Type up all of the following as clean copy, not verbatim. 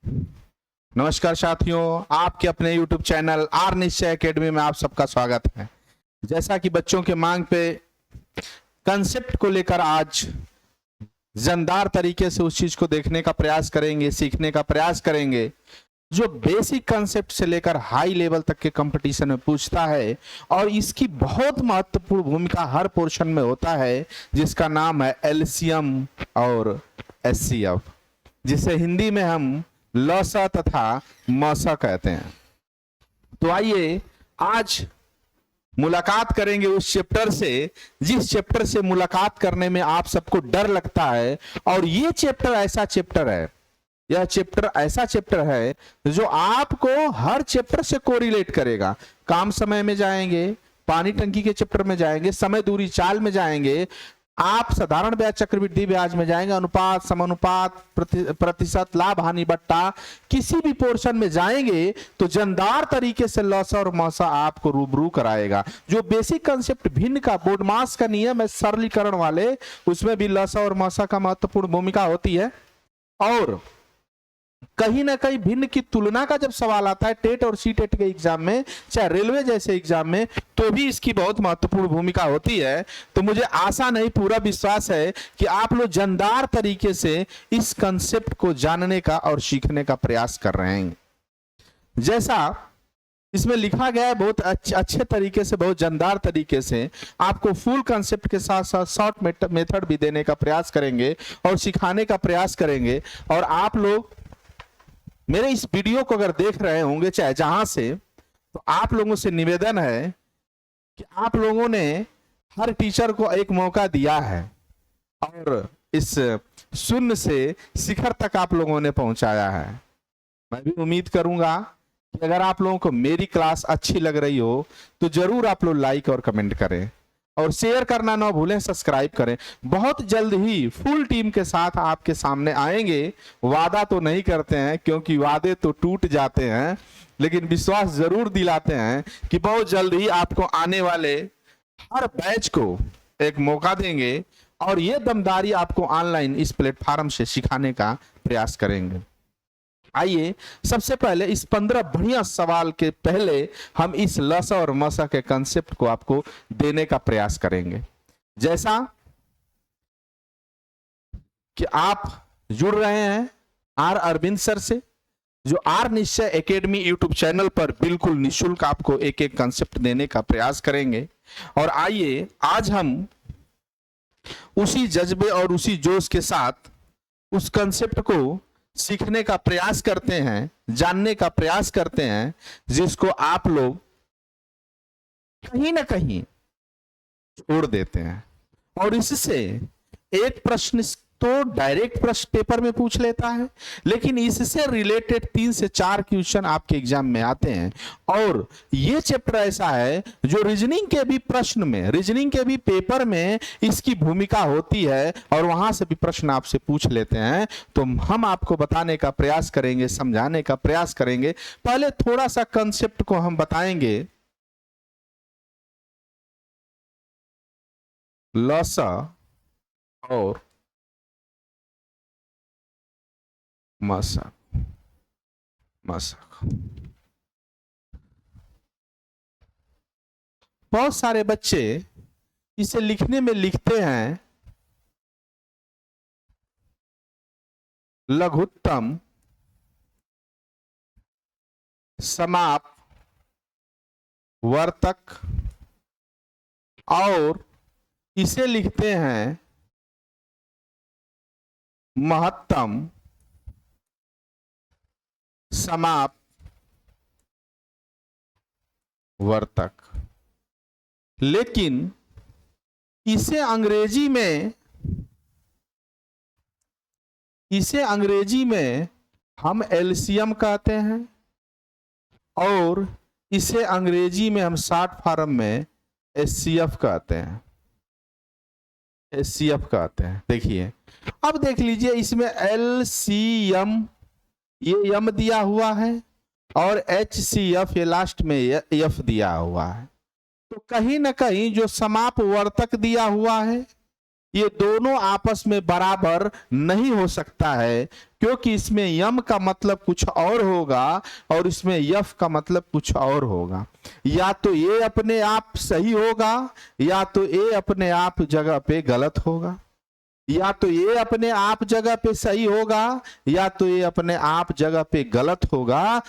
नमस्कार साथियों, आपके अपने YouTube चैनल आर निश्चय एकेडमी में आप सबका स्वागत है। जैसा कि बच्चों के मांग पे कंसेप्ट को लेकर आज जानदार तरीके से उस चीज को देखने का प्रयास करेंगे, सीखने का प्रयास करेंगे जो बेसिक कंसेप्ट से लेकर हाई लेवल तक के कंपटीशन में पूछता है और इसकी बहुत महत्वपूर्ण भूमिका हर पोर्शन में होता है, जिसका नाम है एलसीएम और एचसीएफ, जिसे हिंदी में हम लसा तथा मसा कहते हैं। तो आइए आज मुलाकात करेंगे उस चैप्टर से जिस चैप्टर से मुलाकात करने में आप सबको डर लगता है। और ये चैप्टर ऐसा चैप्टर है, यह चैप्टर ऐसा चैप्टर है जो आपको हर चैप्टर से कोरिलेट करेगा। काम समय में जाएंगे, पानी टंकी के चैप्टर में जाएंगे, समय दूरी चाल में जाएंगे, आप साधारण ब्याज चक्रवृद्धि ब्याज में जाएंगे, अनुपात समानुपात प्रतिशत लाभ हानि बट्टा, किसी भी पोर्शन में जाएंगे तो जानदार तरीके से लसा और मसा आपको रूबरू कराएगा। जो बेसिक कंसेप्ट भिन्न का बोर्ड मास का नियम है सरलीकरण वाले, उसमें भी लसा और मसा का महत्वपूर्ण भूमिका होती है। और कहीं ना कहीं भिन्न की तुलना का जब सवाल आता है टेट और सी टेट के एग्जाम में, चाहे रेलवे जैसे एग्जाम में, तो भी इसकी बहुत महत्वपूर्ण भूमिका होती है। तो मुझे आशा नहीं पूरा विश्वास है कि आप लोग जानदार तरीके से इस कंसेप्ट को जानने का और सीखने का प्रयास कर रहे हैं। जैसा इसमें लिखा गया है, बहुत अच्छे तरीके से, बहुत जानदार तरीके से आपको फुल कंसेप्ट के साथ साथ शॉर्ट मेथड भी देने का प्रयास करेंगे और सिखाने का प्रयास करेंगे। और आप लोग मेरे इस वीडियो को अगर देख रहे होंगे चाहे जहां से, तो आप लोगों से निवेदन है कि आप लोगों ने हर टीचर को एक मौका दिया है और इस शून्य से शिखर तक आप लोगों ने पहुंचाया है। मैं भी उम्मीद करूंगा कि अगर आप लोगों को मेरी क्लास अच्छी लग रही हो तो जरूर आप लोग लाइक और कमेंट करें और शेयर करना ना भूलें, सब्सक्राइब करें। बहुत जल्द ही फुल टीम के साथ आपके सामने आएंगे। वादा तो नहीं करते हैं क्योंकि वादे तो टूट जाते हैं, लेकिन विश्वास जरूर दिलाते हैं कि बहुत जल्द ही आपको आने वाले हर बैच को एक मौका देंगे और ये दमदारी आपको ऑनलाइन इस प्लेटफॉर्म से सिखाने का प्रयास करेंगे। आइए सबसे पहले इस 15 बढ़िया सवाल के पहले हम इस लसा और मसा के कंसेप्ट को आपको देने का प्रयास करेंगे। जैसा कि आप जुड़ रहे हैं आर अरविंद सर से, जो आर निश्चय एकेडमी यूट्यूब चैनल पर बिल्कुल निःशुल्क आपको एक एक कंसेप्ट देने का प्रयास करेंगे। और आइए आज हम उसी जज्बे और उसी जोश के साथ उस कंसेप्ट को सीखने का प्रयास करते हैं, जानने का प्रयास करते हैं, जिसको आप लोग कहीं ना कहीं छोड़ देते हैं। और इससे एक प्रश्न तो डायरेक्ट प्रश्न पेपर में पूछ लेता है, लेकिन इससे रिलेटेड 3 से 4 क्वेश्चन आपके एग्जाम में आते हैं। और ये चैप्टर ऐसा है जो रीजनिंग के भी प्रश्न में, रीजनिंग के भी पेपर में इसकी भूमिका होती है और वहां से भी प्रश्न आपसे पूछ लेते हैं। तो हम आपको बताने का प्रयास करेंगे, समझाने का प्रयास करेंगे। पहले थोड़ा सा कंसेप्ट को हम बताएंगे। लसा और मसा, बहुत सारे बच्चे इसे लिखने में लिखते हैं लघुत्तम समाप वर्तक, और इसे लिखते हैं महत्तम समाप वर्तक। लेकिन इसे अंग्रेजी में हम एलसीएम कहते हैं और इसे अंग्रेजी में हम शॉर्ट फॉर्म में एचसीएफ कहते हैं। देखिए, अब देख लीजिए, इसमें एलसीएम ये यम दिया हुआ है और एचसीएफ ये लास्ट में एफ दिया हुआ है। तो कहीं ना कहीं जो समाप वर्तक दिया हुआ है ये दोनों आपस में बराबर नहीं हो सकता है। क्योंकि इसमें यम का मतलब कुछ और होगा और इसमें यफ का मतलब कुछ और होगा। या तो ये अपने आप सही होगा या तो ये अपने आप जगह पे गलत होगा, या तो ये अपने आप जगह पे सही होगा या तो ये अपने आप जगह पे गलत होगा।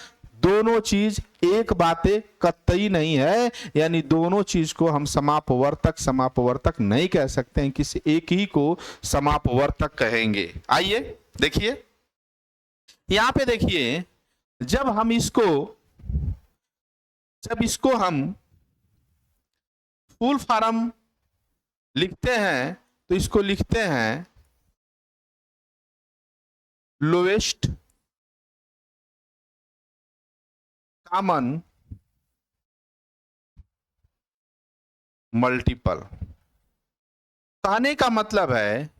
दोनों चीज एक बातें कतई नहीं है, यानी दोनों चीज को हम समापवर्तक नहीं कह सकते हैं, किसी एक ही को समापवर्तक कहेंगे। आइए देखिए, यहां पे देखिए, जब इसको हम फुल फॉर्म लिखते हैं तो इसको लिखते हैं लोएस्ट कॉमन मल्टीपल। कहने का मतलब है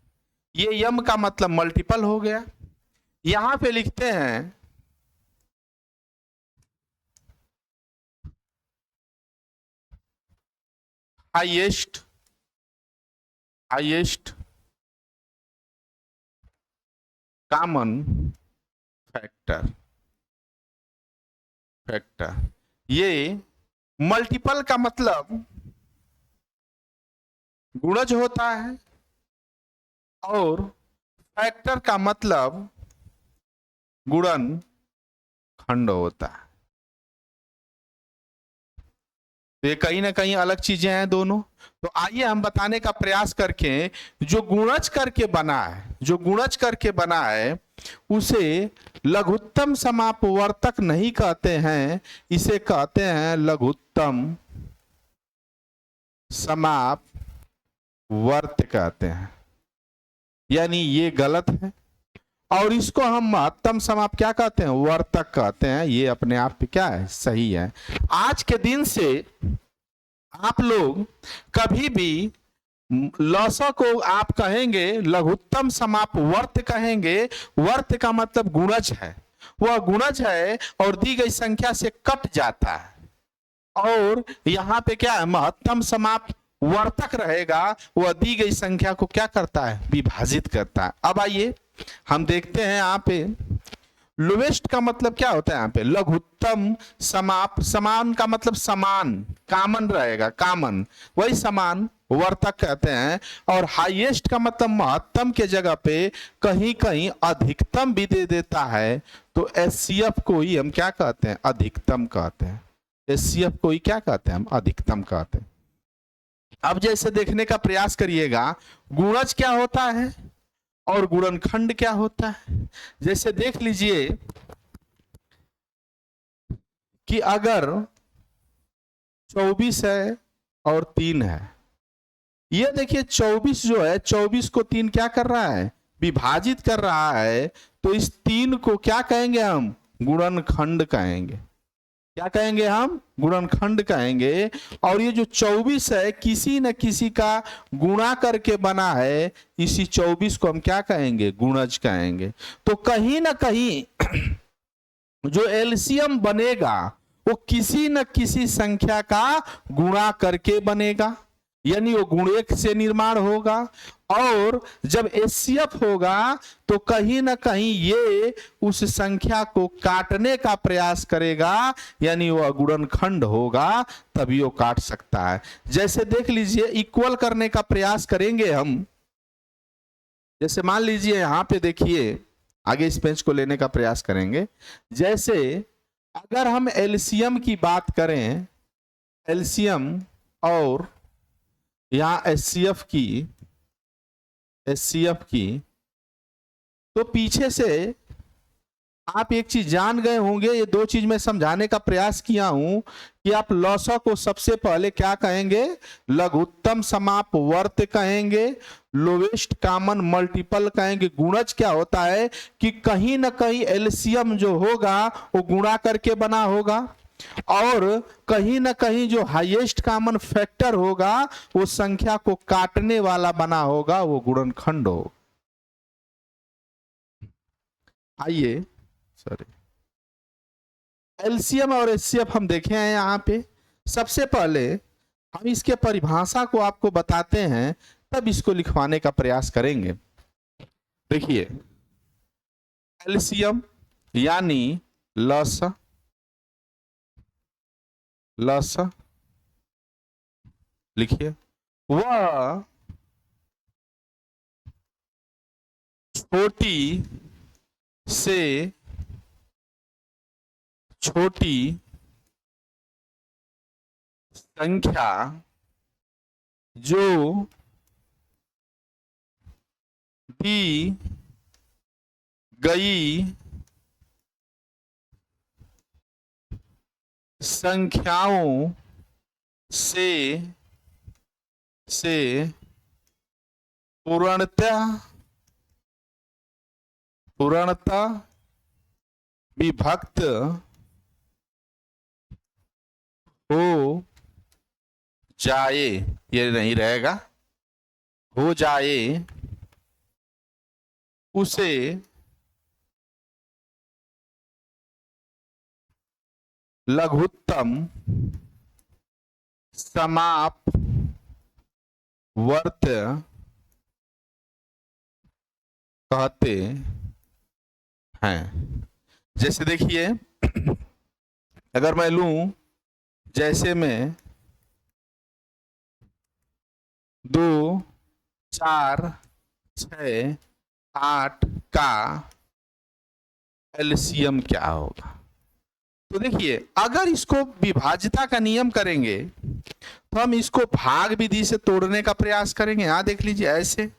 ये यम का मतलब मल्टीपल हो गया। यहां पे लिखते हैं हाईएस्ट कॉमन फैक्टर। ये मल्टीपल का मतलब गुणज होता है और फैक्टर का मतलब गुणन खंड होता है। तो ये कहीं ना कहीं अलग चीजें हैं दोनों। तो आइए हम बताने का प्रयास करके, जो गुणज करके बना है उसे लघुत्तम समापवर्तक नहीं कहते हैं, इसे कहते हैं लघुत्तम समापवर्त कहते हैं, यानी ये गलत है। और इसको हम महत्तम समाप क्या कहते हैं, वर्तक कहते हैं। ये अपने आप पे क्या है, सही है। आज के दिन से आप लोग कभी भी लौसा को आप कहेंगे लघुत्तम समाप वर्त कहेंगे। वर्त का मतलब गुणज है, वह गुणज है और दी गई संख्या से कट जाता है। और यहां पे क्या है, महत्तम समाप वर्तक रहेगा, वह दी गई संख्या को क्या करता है, विभाजित करता है। अब आइए हम देखते हैं यहाँ पे लोवेस्ट का मतलब क्या होता है, यहाँ पे लघुत्तम समाप, समान का मतलब समान, कॉमन रहेगा, कॉमन, वही समान वर्तक कहते हैं। और हाईएस्ट का मतलब महत्तम के जगह पे कहीं कहीं अधिकतम भी दे देता है, तो एचसीएफ को ही हम क्या कहते हैं, अधिकतम कहते हैं। एचसीएफ को ही क्या कहते हैं, हम अधिकतम कहते हैं। अब जैसे देखने का प्रयास करिएगा, गुणज क्या होता है और गुणनखंड क्या होता है। जैसे देख लीजिए कि अगर 24 है और 3 है, ये देखिए 24 जो है, 24 को 3 क्या कर रहा है, विभाजित कर रहा है। तो इस 3 को क्या कहेंगे हम, गुणनखंड कहेंगे। क्या कहेंगे हम, गुणनखंड कहेंगे। और ये जो 24 है किसी न किसी का गुणा करके बना है, इसी 24 को हम क्या कहेंगे, गुणज कहेंगे। तो कहीं ना कहीं जो एलसीएम बनेगा वो किसी न किसी संख्या का गुणा करके बनेगा, यानी वो गुणक से निर्माण होगा। और जब एचसीएफ होगा तो कहीं ना कहीं ये उस संख्या को काटने का प्रयास करेगा, यानी वह गुणनखंड होगा, तभी वो काट सकता है। जैसे देख लीजिए, इक्वल करने का प्रयास करेंगे हम। जैसे मान लीजिए यहां पे देखिए, आगे इस पेज को लेने का प्रयास करेंगे। जैसे अगर हम एलसीएम की बात करें, एलसीएम और यहां एचसीएफ की, तो पीछे से आप एक चीज जान गए होंगे। ये दो चीज मैं समझाने का प्रयास किया हूं कि आप लौसा को सबसे पहले क्या कहेंगे, लघुत्तम समाप वर्त कहेंगे, लोवेस्ट कॉमन मल्टीपल कहेंगे। गुणज क्या होता है कि कहीं ना कहीं एलसीएम जो होगा वो गुणा करके बना होगा, और कहीं ना कहीं जो हाईएस्ट कॉमन फैक्टर होगा वो संख्या को काटने वाला बना होगा, वो गुणनखंड हो। आइए सॉरी, एलसीएम और एचसीएफ हम देखे हैं यहां पे। सबसे पहले हम इसके परिभाषा को आपको बताते हैं, तब इसको लिखवाने का प्रयास करेंगे। देखिए एलसीएम यानी लसा, लसा लिखिए, वह छोटी से छोटी संख्या जो दी गई संख्याओं से पूर्णतः विभक्त हो जाए, ये नहीं रहेगा, हो जाए, उसे लघुत्तम समापवर्त कहते हैं। जैसे देखिए, अगर मैं लूं, जैसे मैं 2 4 6 8 का एलसीएम क्या होगा, तो देखिए अगर इसको विभाज्यता का नियम करेंगे तो हम इसको भाग विधि से तोड़ने का प्रयास करेंगे। यहां देख लीजिए ऐसे,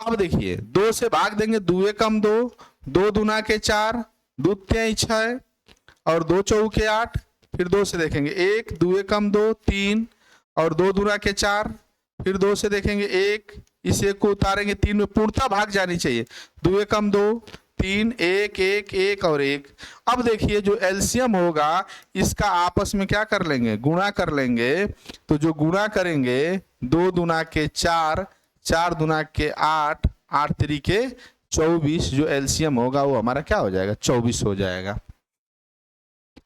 अब देखिए 2 से भाग देंगे, 2 एकम 2, 2 दूना के 4, 2 तिहाई 6 और 2 चौके 8, फिर 2 से देखेंगे 1, 2 एकम 2 3 और 2 दूना के 4, फिर 2 से देखेंगे 1, इस 1 को उतारेंगे 3 में, पूर्णता भाग जानी चाहिए, 2 एकम 2 3 1 1 1 और 1। अब देखिए जो एलसीएम होगा इसका आपस में क्या कर लेंगे, गुणा कर लेंगे, तो जो गुणा करेंगे 2 दूना के 4, 4 दूना के 8, 8 तरीके 24, जो एलसीएम होगा वो हमारा क्या हो जाएगा, 24 हो जाएगा।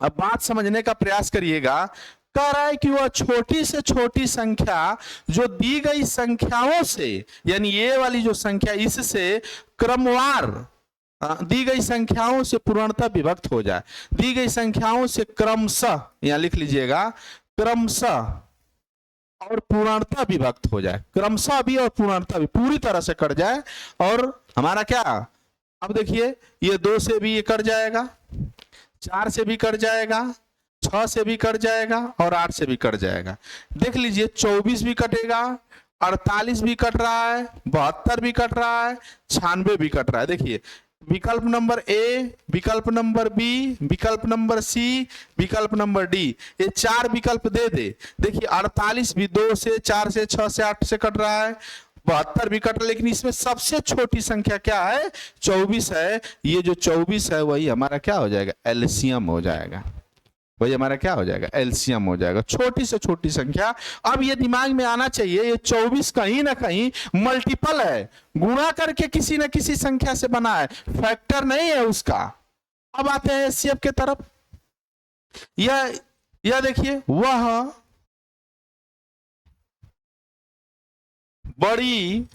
अब बात समझने का प्रयास करिएगा, कह रहा है कि वह छोटी से छोटी संख्या जो दी गई संख्याओं से, यानी ये वाली जो संख्या इससे क्रमवार दी गई संख्याओं से पूर्णतः विभक्त हो जाए, दी गई संख्याओं से क्रमशः, यहां लिख लीजिएगा, क्रमशः और पूर्णतः विभक्त हो जाए, क्रमशः भी और पूर्णतः भी पूरी तरह से कट जाए, और हमारा क्या, अब देखिए ये 2 से भी ये कट जाएगा, 4 से भी कट जाएगा, 6 से भी कट जाएगा और 8 से भी कट जाएगा। देख लीजिए 24 भी कटेगा, 48 भी कट रहा है, 72 भी कट रहा है, 96 भी कट रहा है। देखिए विकल्प नंबर ए, विकल्प नंबर बी, विकल्प नंबर सी, विकल्प नंबर डी, ये 4 विकल्प दे दे। देखिए 48 भी 2 से 4 से 6 से 8 से कट रहा है, 72 भी कट रहा है, लेकिन इसमें सबसे छोटी संख्या क्या है, 24 है। ये जो 24 है वही हमारा क्या हो जाएगा, एलसीएम हो जाएगा, वही हमारा क्या हो जाएगा, एलसीएम हो जाएगा, छोटी से छोटी संख्या। अब ये दिमाग में आना चाहिए, ये 24 कहीं ना कहीं मल्टीपल है, गुणा करके किसी न किसी संख्या से बना है, फैक्टर नहीं है उसका। अब आते हैं एचसीएफ के तरफ, यह देखिए, वह बड़ी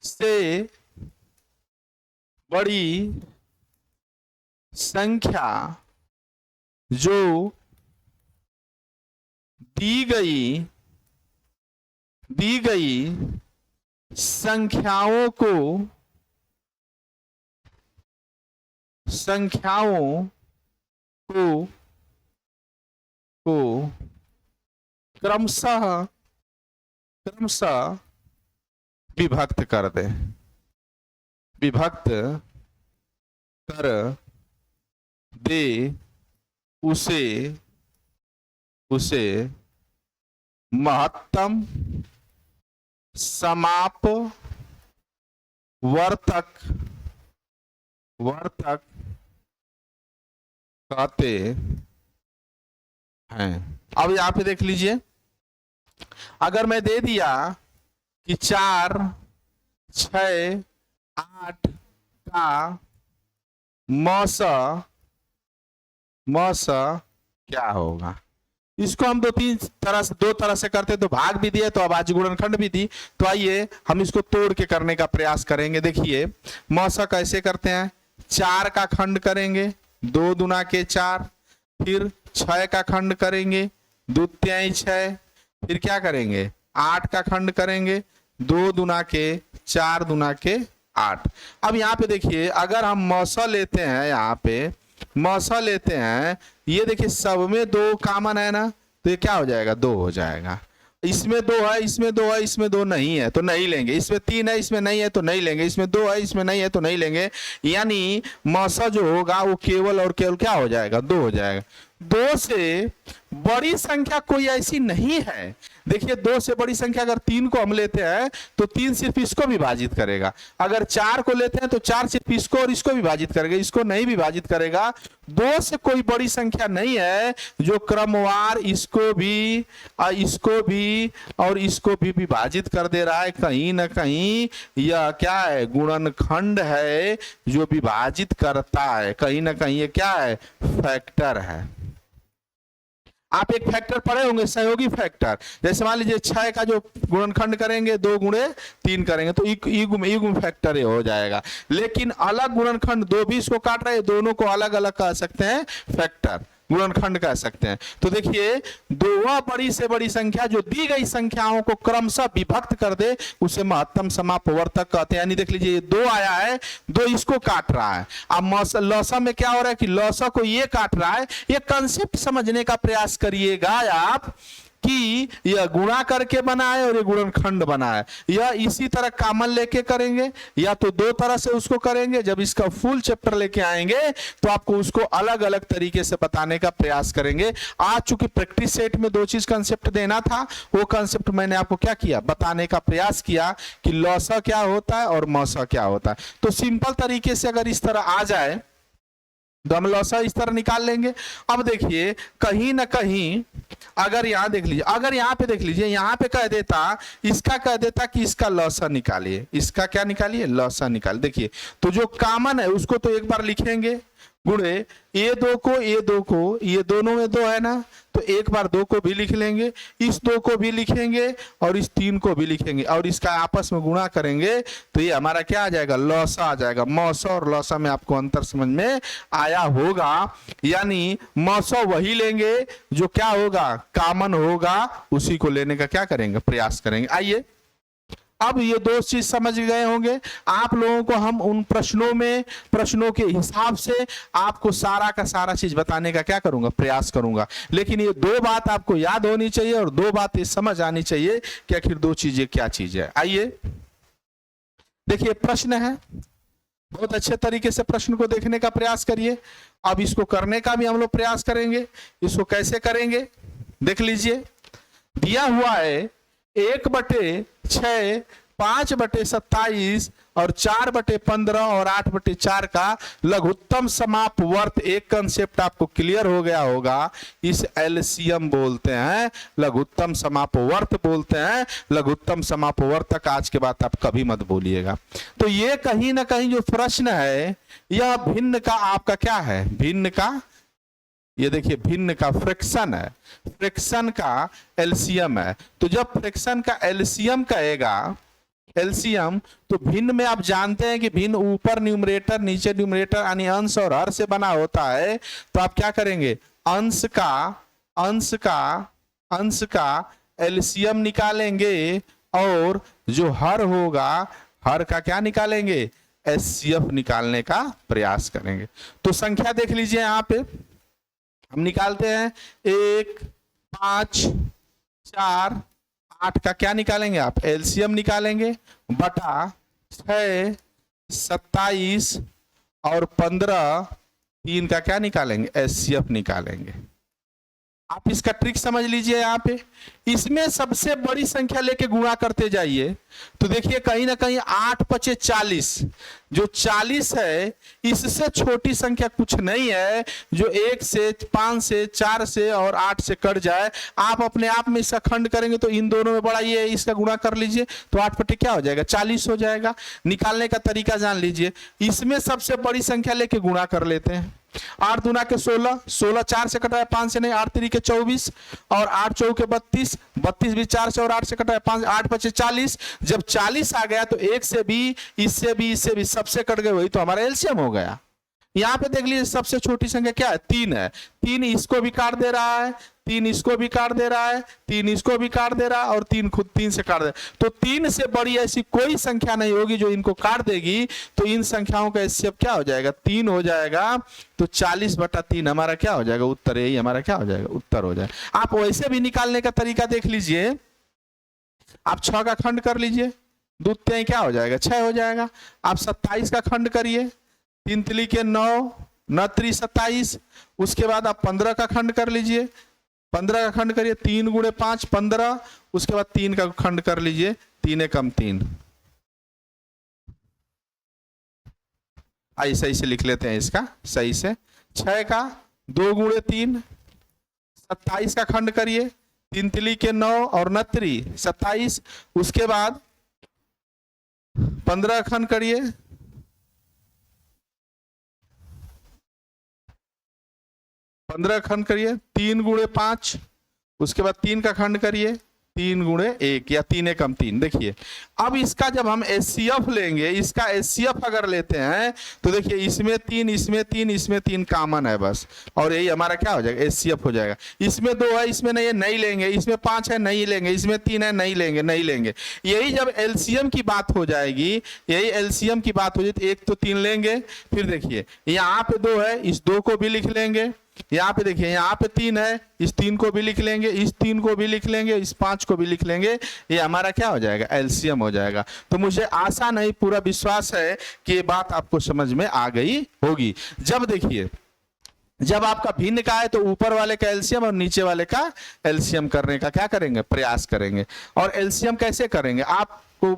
से बड़ी संख्या जो दी गई संख्याओं को क्रमशः विभक्त कर दे, विभक्त कर दे, उसे महत्तम समापवर्तक कहते हैं। अब यहां पे देख लीजिए, अगर मैं दे दिया कि 4 6 8 का मौसा क्या होगा, इसको हम दो तरह से करते, तो भाग भी दिए तो अभाज्य गुणनखंड भी दी, तो आइए हम इसको तोड़ के करने का प्रयास करेंगे। देखिए मौसा कैसे करते हैं, 4 का खंड करेंगे, 2 दूना के 4, फिर 6 का खंड करेंगे, 2 तिहाई 6, फिर क्या करेंगे 8 का खंड करेंगे, 2 दूना के 4 दूना के 8। अब यहाँ पे देखिए अगर हम मौसा लेते हैं, यहाँ पे मौसा लेते हैं, ये देखिए सब में 2 कॉमन है ना, तो ये क्या हो जाएगा 2 हो जाएगा। इसमें 2 है, इसमें 2 है, इसमें 2 नहीं है तो नहीं लेंगे, इसमें 3 है, इसमें नहीं है तो नहीं लेंगे, इसमें 2 है, इसमें नहीं है तो नहीं लेंगे। यानी मौसा जो होगा वो केवल और केवल क्या हो जाएगा 2 हो जाएगा। 2 से बड़ी संख्या कोई ऐसी नहीं है। देखिए 2 से बड़ी संख्या अगर 3 को हम लेते हैं तो 3 सिर्फ इसको विभाजित करेगा, अगर 4 को लेते हैं तो 4 सिर्फ इसको और इसको विभाजित करेगा, इसको नहीं विभाजित करेगा। 2 से कोई बड़ी संख्या नहीं है जो क्रमवार इसको भी और इसको भी विभाजित कर दे रहा है। कहीं ना कहीं यह क्या है गुणनखंड है जो विभाजित करता है, कहीं ना कहीं ये क्या है फैक्टर है। आप एक फैक्टर पढ़े होंगे सहयोगी फैक्टर, जैसे मान लीजिए 6 का जो गुणनखंड करेंगे 2 गुणे 3 करेंगे तो इगुम फैक्टर ये हो जाएगा। लेकिन अलग गुणनखंड 2 भी इसको काट रहे हैं, दोनों को अलग अलग कह सकते हैं फैक्टर, गुणनखंड कह सकते हैं। तो देखिए 2वां बड़ी से बड़ी संख्या जो दी गई संख्याओं को क्रमशः विभक्त कर दे उसे महत्तम समापवर्तक कहते हैं। यानी देख लीजिए 2 आया है, 2 इसको काट रहा है। अब लौसा में क्या हो रहा है कि लौसा को ये काट रहा है। ये कंसेप्ट समझने का प्रयास करिएगा आप कि यह गुणा करके बना है और ये गुणनखंड बना है। यह इसी तरह कॉमन लेके करेंगे या तो 2 तरह से उसको करेंगे। जब इसका फुल चैप्टर लेके आएंगे तो आपको उसको अलग अलग तरीके से बताने का प्रयास करेंगे। आज चूंकि प्रैक्टिस सेट में 2 चीज कंसेप्ट देना था, वो कंसेप्ट मैंने आपको क्या किया बताने का प्रयास किया कि लौसा क्या होता है और मौसा क्या होता है। तो सिंपल तरीके से अगर इस तरह आ जाए तो हम लौसा इस तरह निकाल लेंगे। अब देखिए कहीं ना कहीं अगर यहाँ देख लीजिए, अगर यहाँ पे देख लीजिए, यहाँ पे कह देता, इसका कह देता कि इसका लौसा निकालिए, इसका क्या निकालिए लौसा निकाल। देखिए तो जो कॉमन है उसको तो एक बार लिखेंगे गुणे ये 2 को ये दोनों में 2 है ना, तो एक बार 2 को भी लिख लेंगे, इस 2 को भी लिखेंगे और इस 3 को भी लिखेंगे और इसका आपस में गुणा करेंगे तो ये हमारा क्या आ जाएगा लौसा आ जाएगा। मौसा और लौसा में आपको अंतर समझ में आया होगा। यानी मौसा वही लेंगे जो क्या होगा कॉमन होगा, उसी को लेने का क्या करेंगे प्रयास करेंगे। आइए अब ये 2 चीज समझ गए होंगे आप लोगों को। हम उन प्रश्नों के हिसाब से आपको सारा का सारा चीज बताने का क्या करूंगा प्रयास करूंगा। लेकिन ये 2 बात आपको याद होनी चाहिए और 2 बात ये समझ आनी चाहिए कि आखिर 2 चीजें क्या चीज है। आइए देखिए प्रश्न है, बहुत अच्छे तरीके से प्रश्न को देखने का प्रयास करिए। अब इसको करने का भी हम लोग प्रयास करेंगे। इसको कैसे करेंगे देख लीजिए, दिया हुआ है 1/6, 5/27 और 4/15 और 8/4 का लघुत्तम समापवर्त। एक कंसेप्ट आपको क्लियर हो गया होगा, इस एलसीएम बोलते हैं, लघुत्तम समापवर्त बोलते हैं। लघुत्तम समापवर्त तक आज के बाद आप कभी मत बोलिएगा। तो ये कहीं ना कहीं जो प्रश्न है यह भिन्न का आपका क्या है, भिन्न का, ये देखिए भिन्न का फ्रैक्शन है, फ्रैक्शन का एलसीएम है। तो जब फ्रैक्शन का एलसीएम कहेगा एलसीएम तो भिन्न में आप जानते हैं कि भिन्न ऊपर न्यूमरेटर नीचे न्यूमरेटर यानी अंश और हर से बना होता है। तो आप क्या करेंगे अंश का एलसीएम निकालेंगे और जो हर होगा हर का क्या निकालेंगे एचसीएफ निकालने का प्रयास करेंगे। तो संख्या देख लीजिए यहाँ पे हम निकालते हैं 1, 5, 4, 8 का क्या निकालेंगे आप एलसीएम निकालेंगे बटा 6, 27 और 15, 3 का क्या निकालेंगे एचसीएफ निकालेंगे। आप इसका ट्रिक समझ लीजिए। यहाँ पे इसमें सबसे बड़ी संख्या लेके गुणा करते जाइए तो देखिए कहीं ना कहीं 8×5 = 40, जो 40 है इससे छोटी संख्या कुछ नहीं है जो 1 से 5 से 4 से और 8 से कट जाए। आप अपने आप में इसका खंड करेंगे तो इन दोनों में बढ़ाइए, इसका गुणा कर लीजिए तो 8 क्या हो जाएगा 40 हो जाएगा। निकालने का तरीका जान लीजिए, इसमें सबसे बड़ी संख्या लेके गुणा कर लेते हैं। 8 दूना के 16, 16 4 से कटा है 5 से नहीं, 8 3 के 24 और 8 4 के 32, 32 भी 4 से और 8 से कटा है 5, 8 5 40। जब 40 आ गया तो 1 से भी इससे भी सबसे कट गए, वही तो हमारा एलसीएम हो गया। यहाँ पे देख लीजिए सबसे छोटी संख्या क्या है, 3 है। 3 इसको भी काट दे रहा है, 3 इसको भी काट दे रहा है, 3 इसको भी काट दे रहा है और 3 खुद 3 से काट दे। तो 3 से बड़ी ऐसी कोई संख्या नहीं होगी जो इनको काट देगी। तो इन संख्याओं का एचसीएफ क्या हो जाएगा, 3 हो जाएगा। तो 40/3 हमारा क्या हो जाएगा, उत्तर। यही हमारा क्या हो जाएगा, उत्तर हो जाएगा। आप वैसे भी निकालने का तरीका देख लीजिए। आप 6 का खंड कर लीजिए, दूध त्याई क्या हो जाएगा, 6 हो जाएगा। आप 27 का खंड करिए, 3 तिली के 9, 9 3 27। उसके बाद आप 15 का खंड कर लीजिए, 15 का खंड करिए, 3 गुणे 5 15। उसके बाद 3 का खंड कर लीजिए, 3 कम 3। आइए सही से लिख लेते हैं इसका, सही से। 6 का 2 गुणे 3, 27 का खंड करिए, 3 तिली के 9 और 9 3 27। उसके बाद 15 खंड करिए, 15 खंड करिए, 3 गुणे 5। उसके बाद 3 का खंड करिए, 3 गुणे 1 या 3 कम 3। देखिए अब इसका जब हम एचसीएफ लेंगे, इसका एचसीएफ अगर लेते हैं तो देखिए इसमें 3 इसमें 3 इसमें 3 कॉमन है बस, और यही हमारा क्या हो जाएगा, एचसीएफ हो जाएगा। इसमें 2 है, इसमें नहीं है, नहीं लेंगे। इसमें 5 है, नहीं लेंगे। इसमें 3 है, नहीं लेंगे, नहीं लेंगे। यही जब एलसीएम की बात हो जाएगी, यही एलसीएम की बात हो जाए तो एक तो 3 लेंगे। फिर देखिए यहाँ पे 2 है, इस 2 को भी लिख लेंगे। यहाँ पे देखिए यहाँ पे 3 है, इस 3 को भी लिख लेंगे, इस 3 को भी लिख लेंगे, इस 5 को भी लिख लेंगे। ये हमारा क्या हो जाएगा, एलसीएम हो जाएगा। तो मुझे आशा नहीं, पूरा विश्वास है कि ये बात आपको समझ में आ गई होगी। जब देखिए जब आपका भिन्न का है तो ऊपर वाले का एलसीएम और नीचे वाले का एलसीएम करने का क्या करेंगे, प्रयास करेंगे। और एलसीएम कैसे करेंगे, आपको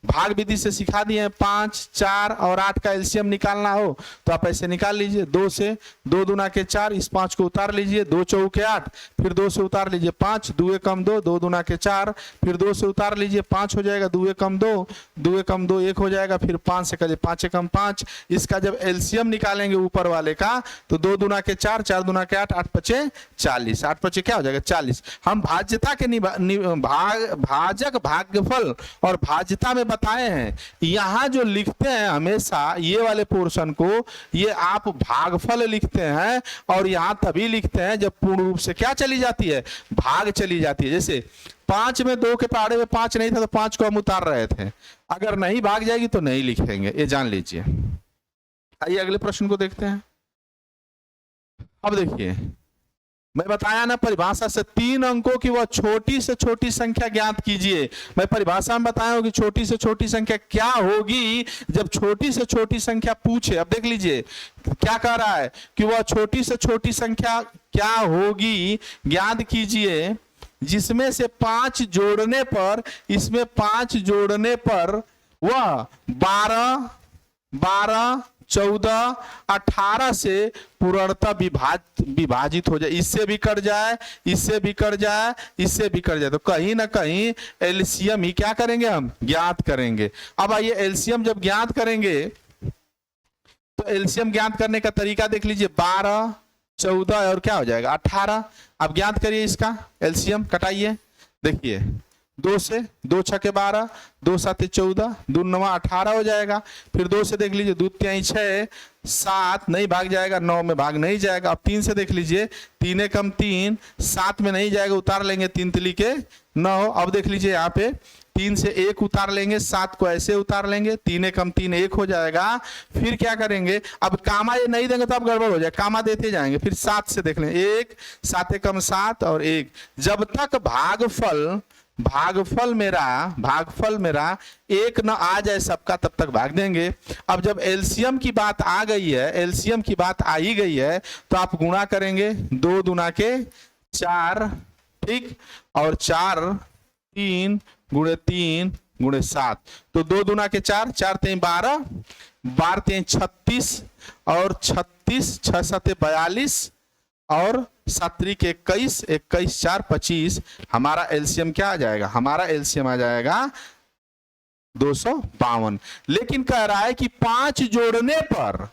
भाग विधि से सिखा दिए हैं। 5, 4 और 8 का एलसीएम निकालना हो तो आप ऐसे निकाल लीजिए। 2 से 2 दूना के 4, इस 5 को उतार लीजिए, 2 चौके 8। फिर 2 से उतार लीजिए 5, 2 कम 2, 2 दूना के 4। फिर 2 से उतार लीजिए 5 हो जाएगा, 2 कम 2, 2 कम 2 1 हो जाएगा। फिर 5 से करिए 5 कम 5। इसका जब एलसीएम निकालेंगे ऊपर वाले का तो 2 दूना के 4, 4 दूना के 8, 8 पचे 40। 8 पचे क्या हो जाएगा, 40। हम भाज्यता के भाजक भाग्यफल और भाज्यता में बताए हैं। यहां जो लिखते हैं हमेशा ये वाले पोर्शन को, ये आप भागफल लिखते हैं। और यहां तभी लिखते हैं जब पूर्ण रूप से क्या चली जाती है, भाग चली जाती है। जैसे 5 में 2 के पहाड़े में 5 नहीं था तो 5 को हम उतार रहे थे। अगर नहीं भाग जाएगी तो नहीं लिखेंगे, ये जान लीजिए। आइए अगले प्रश्न को देखते हैं। अब देखिए मैं बताया ना परिभाषा से 3 अंकों की वह छोटी से छोटी संख्या ज्ञात कीजिए। मैं परिभाषा में बताया हूं कि छोटी से छोटी संख्या क्या होगी जब छोटी से छोटी संख्या पूछे। अब देख लीजिए क्या कह रहा है कि वह छोटी से छोटी संख्या क्या होगी ज्ञात कीजिए जिसमें से 5 जोड़ने पर, इसमें 5 जोड़ने पर वह 12, 14, 18 से पूर्णतः विभाजित हो जाए। इससे भी कट जाए, इससे भी कट जाए, इससे भी कट जाए। तो कहीं ना कहीं एलसीएम ही क्या करेंगे, हम ज्ञात करेंगे। अब आइए एलसीएम जब ज्ञात करेंगे तो एलसीएम ज्ञात करने का तरीका देख लीजिए। 12, 14 और क्या हो जाएगा 18। अब ज्ञात करिए इसका एलसीएम, कटाइए। देखिए 2 से 2 6 12, 2 7 14, 2 9 18 हो जाएगा। फिर 2 से देख लीजिए 2 3 6 7 नहीं भाग जाएगा, 9 में भाग नहीं जाएगा। अब 3 से देख लीजिए 3 कम 3, 7 में नहीं जाएगा, उतार लेंगे 3 तिली के 9। अब देख लीजिए यहाँ पे 3 से 1 उतार लेंगे, 7 को ऐसे उतार लेंगे, 3 कम 3 1 हो जाएगा। फिर क्या करेंगे, अब कामा ये नहीं देंगे तो अब गड़बड़ हो जाए, कामा देते जाएंगे। फिर 7 से देख लें 1, 7 कम 7 और 1। जब तक भागफल मेरा 1 न आ जाए सबका तब तक भाग देंगे। अब जब एलसीएम की बात आ गई है, एलसीएम की बात आ ही गई है तो आप गुणा करेंगे 2 दूना के 4, ठीक, और 4 3 गुणे 3 गुणे 7। तो 2 दूना के 4, 4 3 12, 12 3 36 और 36 6 7 42 और 7 के 21, 21 4 25। हमारा एलसीएम क्या आ जाएगा, हमारा एलसीएम आ जाएगा 252। लेकिन कह रहा है कि 5 जोड़ने पर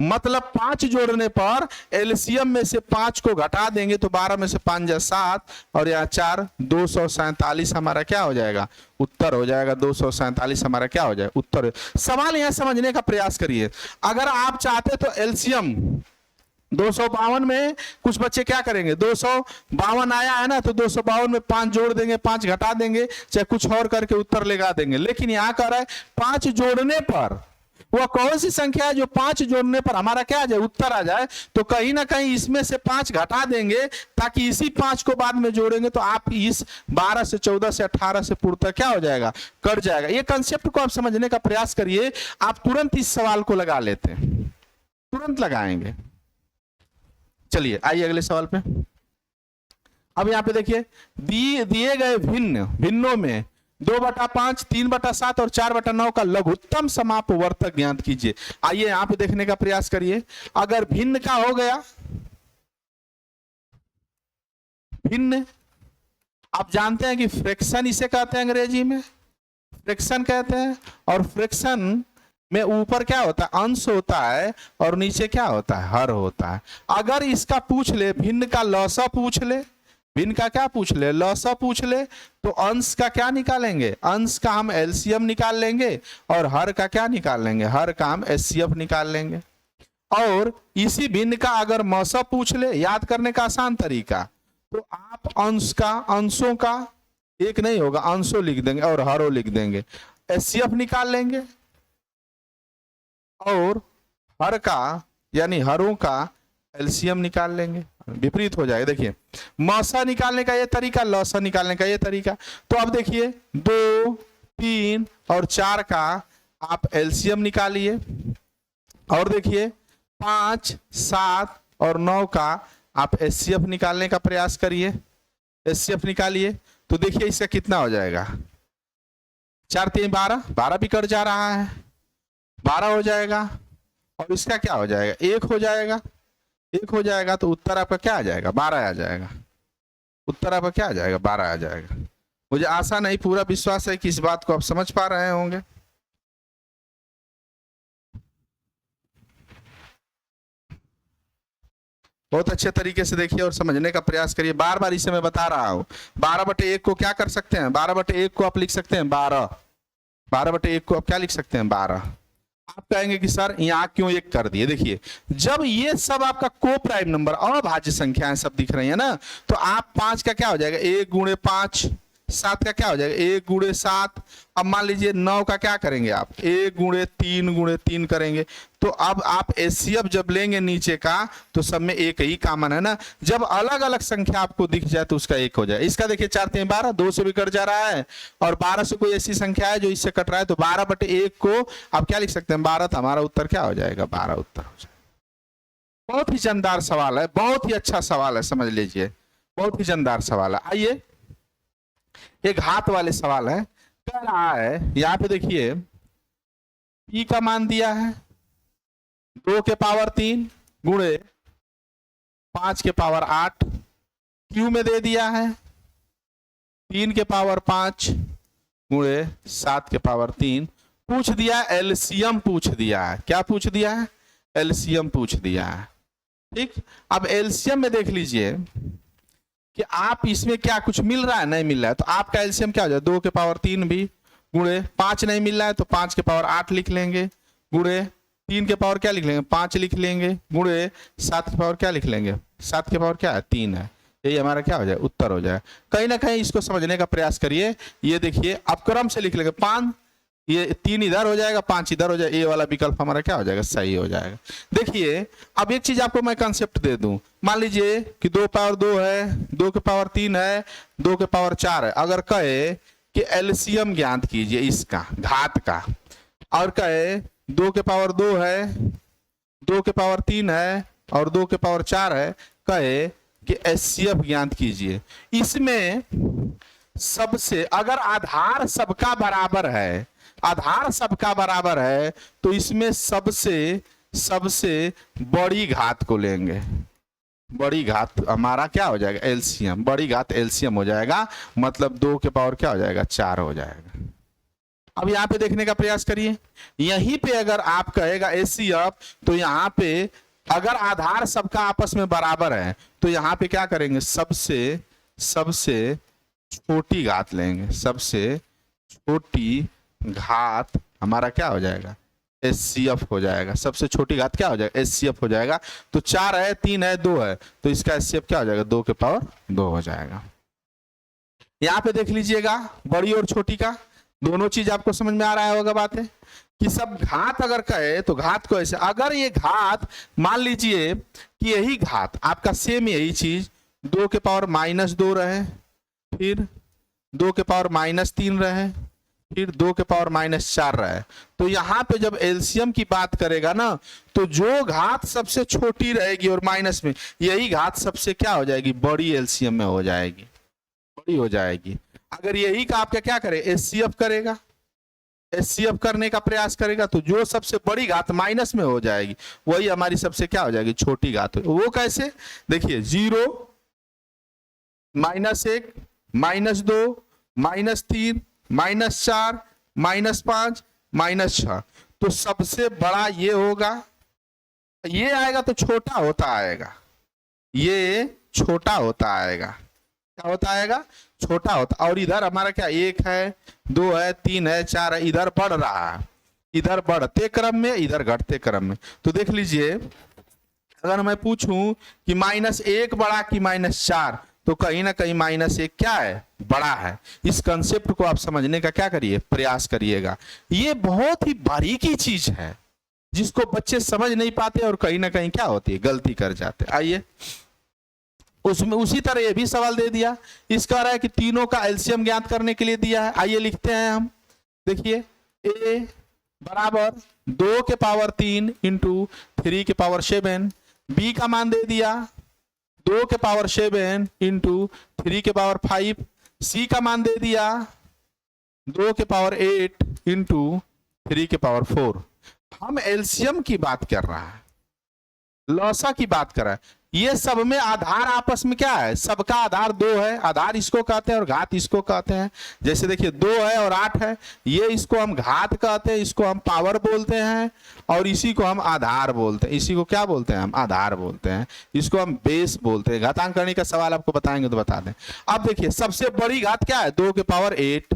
मतलब 5 जोड़ने पर एलसीएम में से 5 को घटा देंगे तो 12 में से 5 जा 7 और यहाँ 4, 247 हमारा क्या हो जाएगा, उत्तर हो जाएगा। 247 हमारा क्या हो जाएगा, उत्तर। सवाल यहाँ समझने का प्रयास करिए। अगर आप चाहते तो एलसीएम 252 में कुछ बच्चे क्या करेंगे, 252 आया है ना, तो 252 में 5 जोड़ देंगे, 5 घटा देंगे, चाहे कुछ और करके उत्तर लगा देंगे। लेकिन यहाँ कह रहा है 5 जोड़ने पर, वह कौन सी संख्या है जो 5 जोड़ने पर हमारा क्या आ जाए, उत्तर आ जाए। तो कहीं ना कहीं इसमें से 5 घटा देंगे ताकि इसी 5 को बाद में जोड़ेंगे तो आप इस 12 से 14 से 18 से पूर्णतः क्या हो जाएगा, कर जाएगा। ये कंसेप्ट को आप समझने का प्रयास करिए, आप तुरंत इस सवाल को लगा लेते हैं, तुरंत लगाएंगे। चलिए आइए अगले सवाल पे। अब यहां पे देखिए दिए गए भिन्नों में 2/5, 3/7 और 4/9 का लघुत्तम समापवर्तक ज्ञात कीजिए। आइए यहां पे देखने का प्रयास करिए। अगर भिन्न का हो गया, भिन्न आप जानते हैं कि फ्रैक्शन इसे कहते हैं, अंग्रेजी में फ्रैक्शन कहते हैं। और फ्रैक्शन में ऊपर क्या होता है, अंश होता है, और नीचे क्या होता है, हर होता है। अगर इसका पूछ ले, भिन्न का लसा पूछ ले, भिन्न का क्या पूछ ले, लसा पूछ ले, तो अंश का क्या निकालेंगे, अंश का हम एलसीएम निकाल लेंगे, और हर का क्या निकाल लेंगे, हर का हम एचसीएफ निकाल लेंगे। और इसी भिन्न का अगर मौसा पूछ ले, याद करने का आसान तरीका, तो आप अंश का, अंशों का एक नहीं होगा, अंशों लिख देंगे और हरों लिख देंगे, एचसीएफ निकाल लेंगे, और हर का यानी हरों का एलसीएम निकाल लेंगे। विपरीत हो जाएगा। देखिए मौसा निकालने का ये तरीका, लौसा निकालने का ये तरीका। तो अब देखिए 2, 3 और 4 का आप एलसीएम निकालिए, और देखिए 5, 7 और 9 का आप एचसीएफ निकालने का प्रयास करिए, एचसीएफ निकालिए। तो देखिए इसका कितना हो जाएगा, 4 3 12, 12 भी कट जा रहा है, 12 हो जाएगा, और इसका क्या हो जाएगा, 1 हो जाएगा, 1 हो जाएगा। तो उत्तर आपका क्या आ जाएगा, 12 आ जाएगा। उत्तर आपका क्या आ जाएगा, 12 आ जाएगा। मुझे आशा नहीं, पूरा विश्वास है कि इस बात को आप समझ पा रहे होंगे। बहुत अच्छे तरीके से देखिए और समझने का प्रयास करिए। बार बार इसे मैं बता रहा हूं। 12/1 को क्या कर सकते हैं, 12/1 को आप लिख सकते हैं 12, 12/1 को आप क्या लिख सकते हैं 12। आप कहेंगे कि सर यहाँ क्यों 1 कर दिए। देखिए जब ये सब आपका को प्राइम नंबर, अभाज्य संख्याएं सब दिख रही है ना, तो आप 5 का क्या हो जाएगा, 1 गुणे 5, 7 का क्या हो जाएगा, 1 गुणे 7। अब मान लीजिए 9 का क्या करेंगे आप, 1 गुणे 3 गुणे 3 करेंगे। तो अब आप एचसीएफ जब लेंगे नीचे का, तो सब में 1 ही कॉमन है ना। जब अलग अलग संख्या आपको दिख जाए तो उसका 1 हो जाए। इसका देखिए 4 3 12, 2 से भी कट जा रहा है, और 12 से कोई ऐसी संख्या है जो इससे कट रहा है, तो 12/1 को आप क्या लिख सकते हैं 12। तो हमारा उत्तर क्या हो जाएगा, 12 उत्तर हो जाएगा। बहुत ही जानदार सवाल है, बहुत ही अच्छा सवाल है, समझ लीजिए बहुत ही जानदार सवाल है। आइए एक हाथ वाले सवाल है, कह रहा है यहां पे देखिए पी का मान दिया है 2 के पावर 3 गुणे 5 के पावर 8, क्यू में दे दिया है 3 के पावर 5 गुणे 7 के पावर 3। पूछ दिया है एलसीएम, पूछ दिया है, क्या पूछ दिया है, एलसीएम पूछ दिया है। ठीक, अब एलसीएम में देख लीजिए कि आप इसमें क्या कुछ मिल रहा है, नहीं मिल रहा है, तो आपका एलसीएम क्या हो जाए, 2 के पावर 3 भी गुणे 5 नहीं मिल रहा है तो 5 के पावर 8 लिख लेंगे, गुणे 3 के पावर क्या लिख लेंगे, 5 लिख लेंगे, गुणे 7 के पावर क्या लिख लेंगे, 7 के पावर क्या है, 3 है। यही हमारा क्या हो जाए, उत्तर हो जाए। कहीं ना कहीं इसको समझने का प्रयास करिए। ये देखिए अब क्रम से लिख लेंगे, 5 ये 3 इधर हो जाएगा, 5 इधर हो जाएगा, ये वाला विकल्प हमारा क्या हो जाएगा, सही हो जाएगा। देखिए अब एक चीज आपको मैं कंसेप्ट दे दूं, मान लीजिए कि 2 पावर 2 है, 2 के पावर 3 है, 2 के पावर 4 है। अगर कहे कि एलसीएम ज्ञात कीजिए इसका घात का, और कहे 2 के पावर 2 है, 2 के पावर 3 है और 2 के पावर 4 है, कहे कि एचसीएफ ज्ञात कीजिए। इसमें सबसे अगर आधार सबका बराबर है, आधार सबका बराबर है, तो इसमें सबसे बड़ी घात को लेंगे। बड़ी घात हमारा क्या हो जाएगा, एलसीएम, बड़ी घात एलसीएम हो जाएगा, मतलब 2 के पावर क्या हो जाएगा, 4 हो जाएगा। अब यहाँ पे देखने का प्रयास करिए, यहीं पे अगर आप कहेगा HCF तो यहाँ पे अगर आधार सबका आपस में बराबर है तो यहाँ पे क्या करेंगे, सबसे छोटी घात लेंगे, सबसे छोटी घात हमारा क्या हो जाएगा, HCF हो जाएगा। सबसे छोटी घात क्या हो जाएगा, HCF हो जाएगा। तो 4 है, 3 है, 2 है, तो इसका HCF क्या हो जाएगा, 2 के पावर 2 हो जाएगा। यहाँ पे देख लीजिएगा बड़ी और छोटी का दोनों चीज आपको समझ में आ रहा होगा बात है कि सब घात अगर कहे तो घात को ऐसे, अगर ये घात मान लीजिए कि यही घात आपका सेम यही चीज 2 के पावर -2 रहे, फिर 2 के पावर -3 रहे, फिर 2 के पावर -4 रहे, तो यहाँ पे जब एलसीएम की बात करेगा ना तो जो घात सबसे छोटी रहेगी और माइनस में यही घात सबसे क्या हो जाएगी, बड़ी एलसीएम में हो जाएगी, बड़ी हो जाएगी। अगर यही का आपका क्या करे, HCF करेगा, HCF करने का प्रयास करेगा तो जो सबसे बड़ी घात माइनस में हो जाएगी वही हमारी सबसे क्या हो जाएगी, छोटी घात। वो कैसे, देखिए 0 -1 -2 -3 -4 -5 -6, तो सबसे बड़ा ये होगा, ये आएगा तो छोटा होता आएगा, ये छोटा होता आएगा, क्या होता आएगा, छोटा होता। और इधर हमारा क्या 1 है, 2 है, 3 है, 4 है, इधर बढ़ रहा है, इधर बढ़ते क्रम में, इधर घटते क्रम में। तो देख लीजिए अगर मैं पूछूं कि -1 बड़ा कि -4, तो कहीं ना कहीं -1 क्या है, बड़ा है। इस कंसेप्ट को आप समझने का क्या करिए, प्रयास करिएगा। ये बहुत ही बारीकी चीज है जिसको बच्चे समझ नहीं पाते और कहीं ना कहीं क्या होती है, गलती कर जाते। आइए उसमें उसी तरह ये भी सवाल दे दिया, इसका रहा है कि तीनों का एलसीएम ज्ञात करने के लिए दिया है। आइए लिखते हैं हम, देखिए a बराबर 2 के पावर 3 इंटू 3 के पावर 7, b का मान दे दिया 2 के पावर 7 इंटू 3 के पावर 5, c का मान दे दिया 2 के पावर 8 इंटू 3 के पावर 4। हम एलसीएम की बात कर रहा है, लौसा की बात कर रहा है। ये सब में आधार आपस में क्या है, सबका आधार 2 है, आधार इसको कहते हैं और घात इसको कहते हैं। जैसे देखिए 2 है और 8 है, ये इसको हम घात कहते हैं, इसको हम पावर बोलते हैं और इसी को हम आधार बोलते हैं। इसी को क्या बोलते हैं, हम आधार बोलते हैं, इसको हम बेस बोलते हैं। घातांक करने का सवाल आपको बताएंगे तो बता दें। अब देखिए सबसे बड़ी घात क्या है, 2 के पावर 8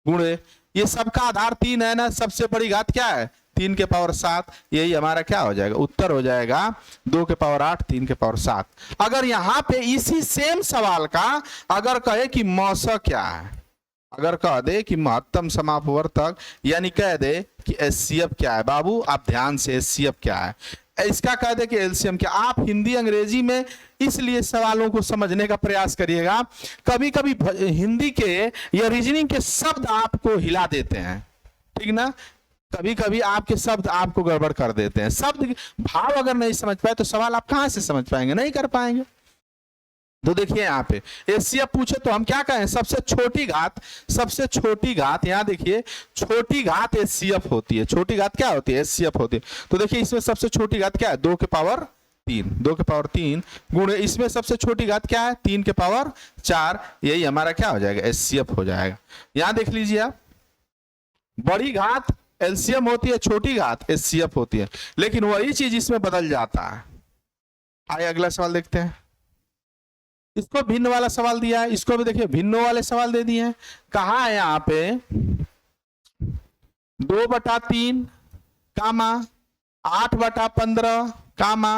गुणे, ये सबका आधार 3 है ना, सबसे बड़ी घात क्या है, 3 के पावर 7, यही हमारा क्या हो जाएगा, उत्तर हो जाएगा 2 के पावर 8 3 के पावर 7। अगर यहाँ पे इसी सेम सवाल का अगर कहे कि मौसा क्या है, अगर कह दे कि महत्तम समापवर्तक, यानी कह दे कि HCF क्या है, बाबू आप ध्यान से HCF क्या है, इसका कह दे कि एलसीएम क्या। आप हिंदी अंग्रेजी में इसलिए सवालों को समझने का प्रयास करिएगा, कभी कभी हिंदी के या रीजनिंग के शब्द आपको हिला देते हैं, ठीक ना, कभी कभी आपके शब्द आपको गड़बड़ कर देते हैं। शब्द भाव अगर नहीं समझ पाए तो सवाल आप कहां से समझ पाएंगे, नहीं कर पाएंगे। तो देखिए यहाँ पे HCF पूछे तो हम क्या कहें, सबसे छोटी घात, सबसे छोटी घात, यहाँ देखिए छोटी घात HCF होती है, छोटी घात क्या होती है, HCF होती है। तो देखिए इसमें सबसे छोटी घात क्या है, 2 के पावर 3, 2 के पावर 3 गुणे इसमें सबसे छोटी घात क्या है, 3 के पावर 4, यही हमारा क्या हो जाएगा, HCF हो जाएगा। यहाँ देख लीजिए आप, बड़ी घात एलसीएम होती है, छोटी घात HCF होती है, लेकिन वही चीज इसमें बदल जाता है। आइए अगला सवाल देखते हैं। इसको भिन्न वाला सवाल दिया है, इसको भी देखिए भिन्नों वाले सवाल दे दिए हैं। कहा है यहाँ पे 2/3 कामा 8/15 कामा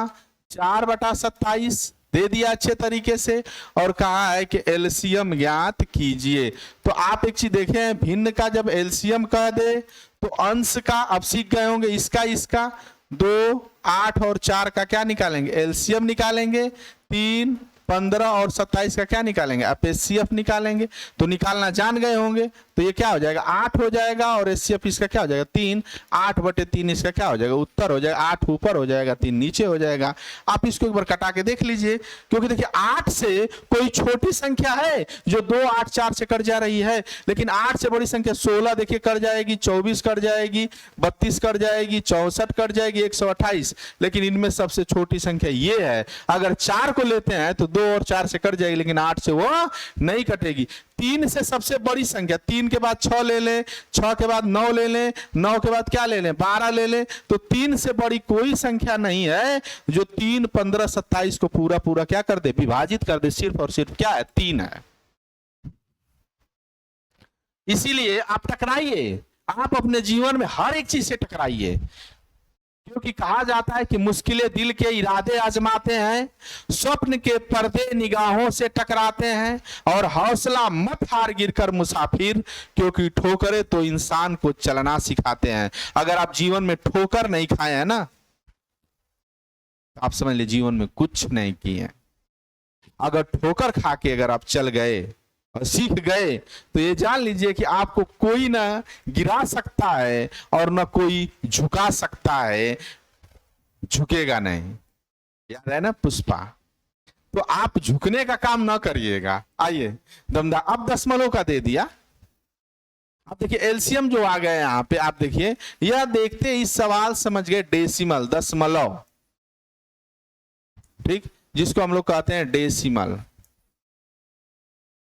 4/27 दे दिया अच्छे तरीके से, और कहा है कि एलसीएम ज्ञात कीजिए। तो आप एक चीज देखें, भिन्न का जब एलसीएम कह दे तो अंश का, अब सीख गए होंगे, इसका 2 8 और 4 का क्या निकालेंगे, एलसीएम निकालेंगे, 3 15 और 27 का क्या निकालेंगे, आप HCF निकालेंगे। तो निकालना जान गए होंगे, तो ये क्या हो जाएगा 8 हो जाएगा, और HCF इसका क्या हो जाएगा 3, 8/3 इसका क्या हो जाएगा, उत्तर हो जाएगा। 8 ऊपर हो जाएगा, 3 नीचे हो जाएगा। आप इसको एक बार कटा के देख लीजिए, क्योंकि देखिए 8 से कोई छोटी संख्या है जो 2 8 4 से कट जा रही है, लेकिन 8 से बड़ी संख्या 16 देखिए कट जाएगी, 24 कट जाएगी, 32 कट जाएगी, 64 कट जाएगी, 128, लेकिन इनमें सबसे छोटी संख्या ये है। अगर 4 को लेते हैं तो 2 और 4 से कट जाएगी, लेकिन 8 से वो नहीं कटेगी। 3 से सबसे बड़ी संख्या, 3 के बाद 6 ले लें, 6 के बाद 9 ले लें, 9 के बाद क्या ले लें, 12 ले लें, तो 3 से बड़ी कोई संख्या नहीं है जो 3, 15, 27 को पूरा पूरा क्या कर दे, विभाजित कर दे। सिर्फ और सिर्फ क्या है, 3 है। इसीलिए आप टकराइए, आप अपने जीवन में हर एक चीज से टकराइए, क्योंकि कहा जाता है कि मुश्किलें दिल के इरादे आजमाते हैं, स्वप्न के पर्दे निगाहों से टकराते हैं, और हौसला मत हार गिरकर मुसाफिर, क्योंकि ठोकरें तो इंसान को चलना सिखाते हैं। अगर आप जीवन में ठोकर नहीं खाए हैं ना, आप समझ लीजिए जीवन में कुछ नहीं किए। अगर ठोकर खा के अगर आप चल गए और सीख गए, तो ये जान लीजिए कि आपको कोई ना गिरा सकता है और ना कोई झुका सकता है, झुकेगा नहीं। याद है ना पुष्पा? तो आप झुकने का काम ना करिएगा। आइए दमदा, अब दशमलव का दे दिया। अब देखिए एलसीएम जो आ गए यहां पे, आप देखिए, यह देखते इस सवाल समझ गए डेसिमल, दशमलव, ठीक, जिसको हम लोग कहते हैं डेसिमल।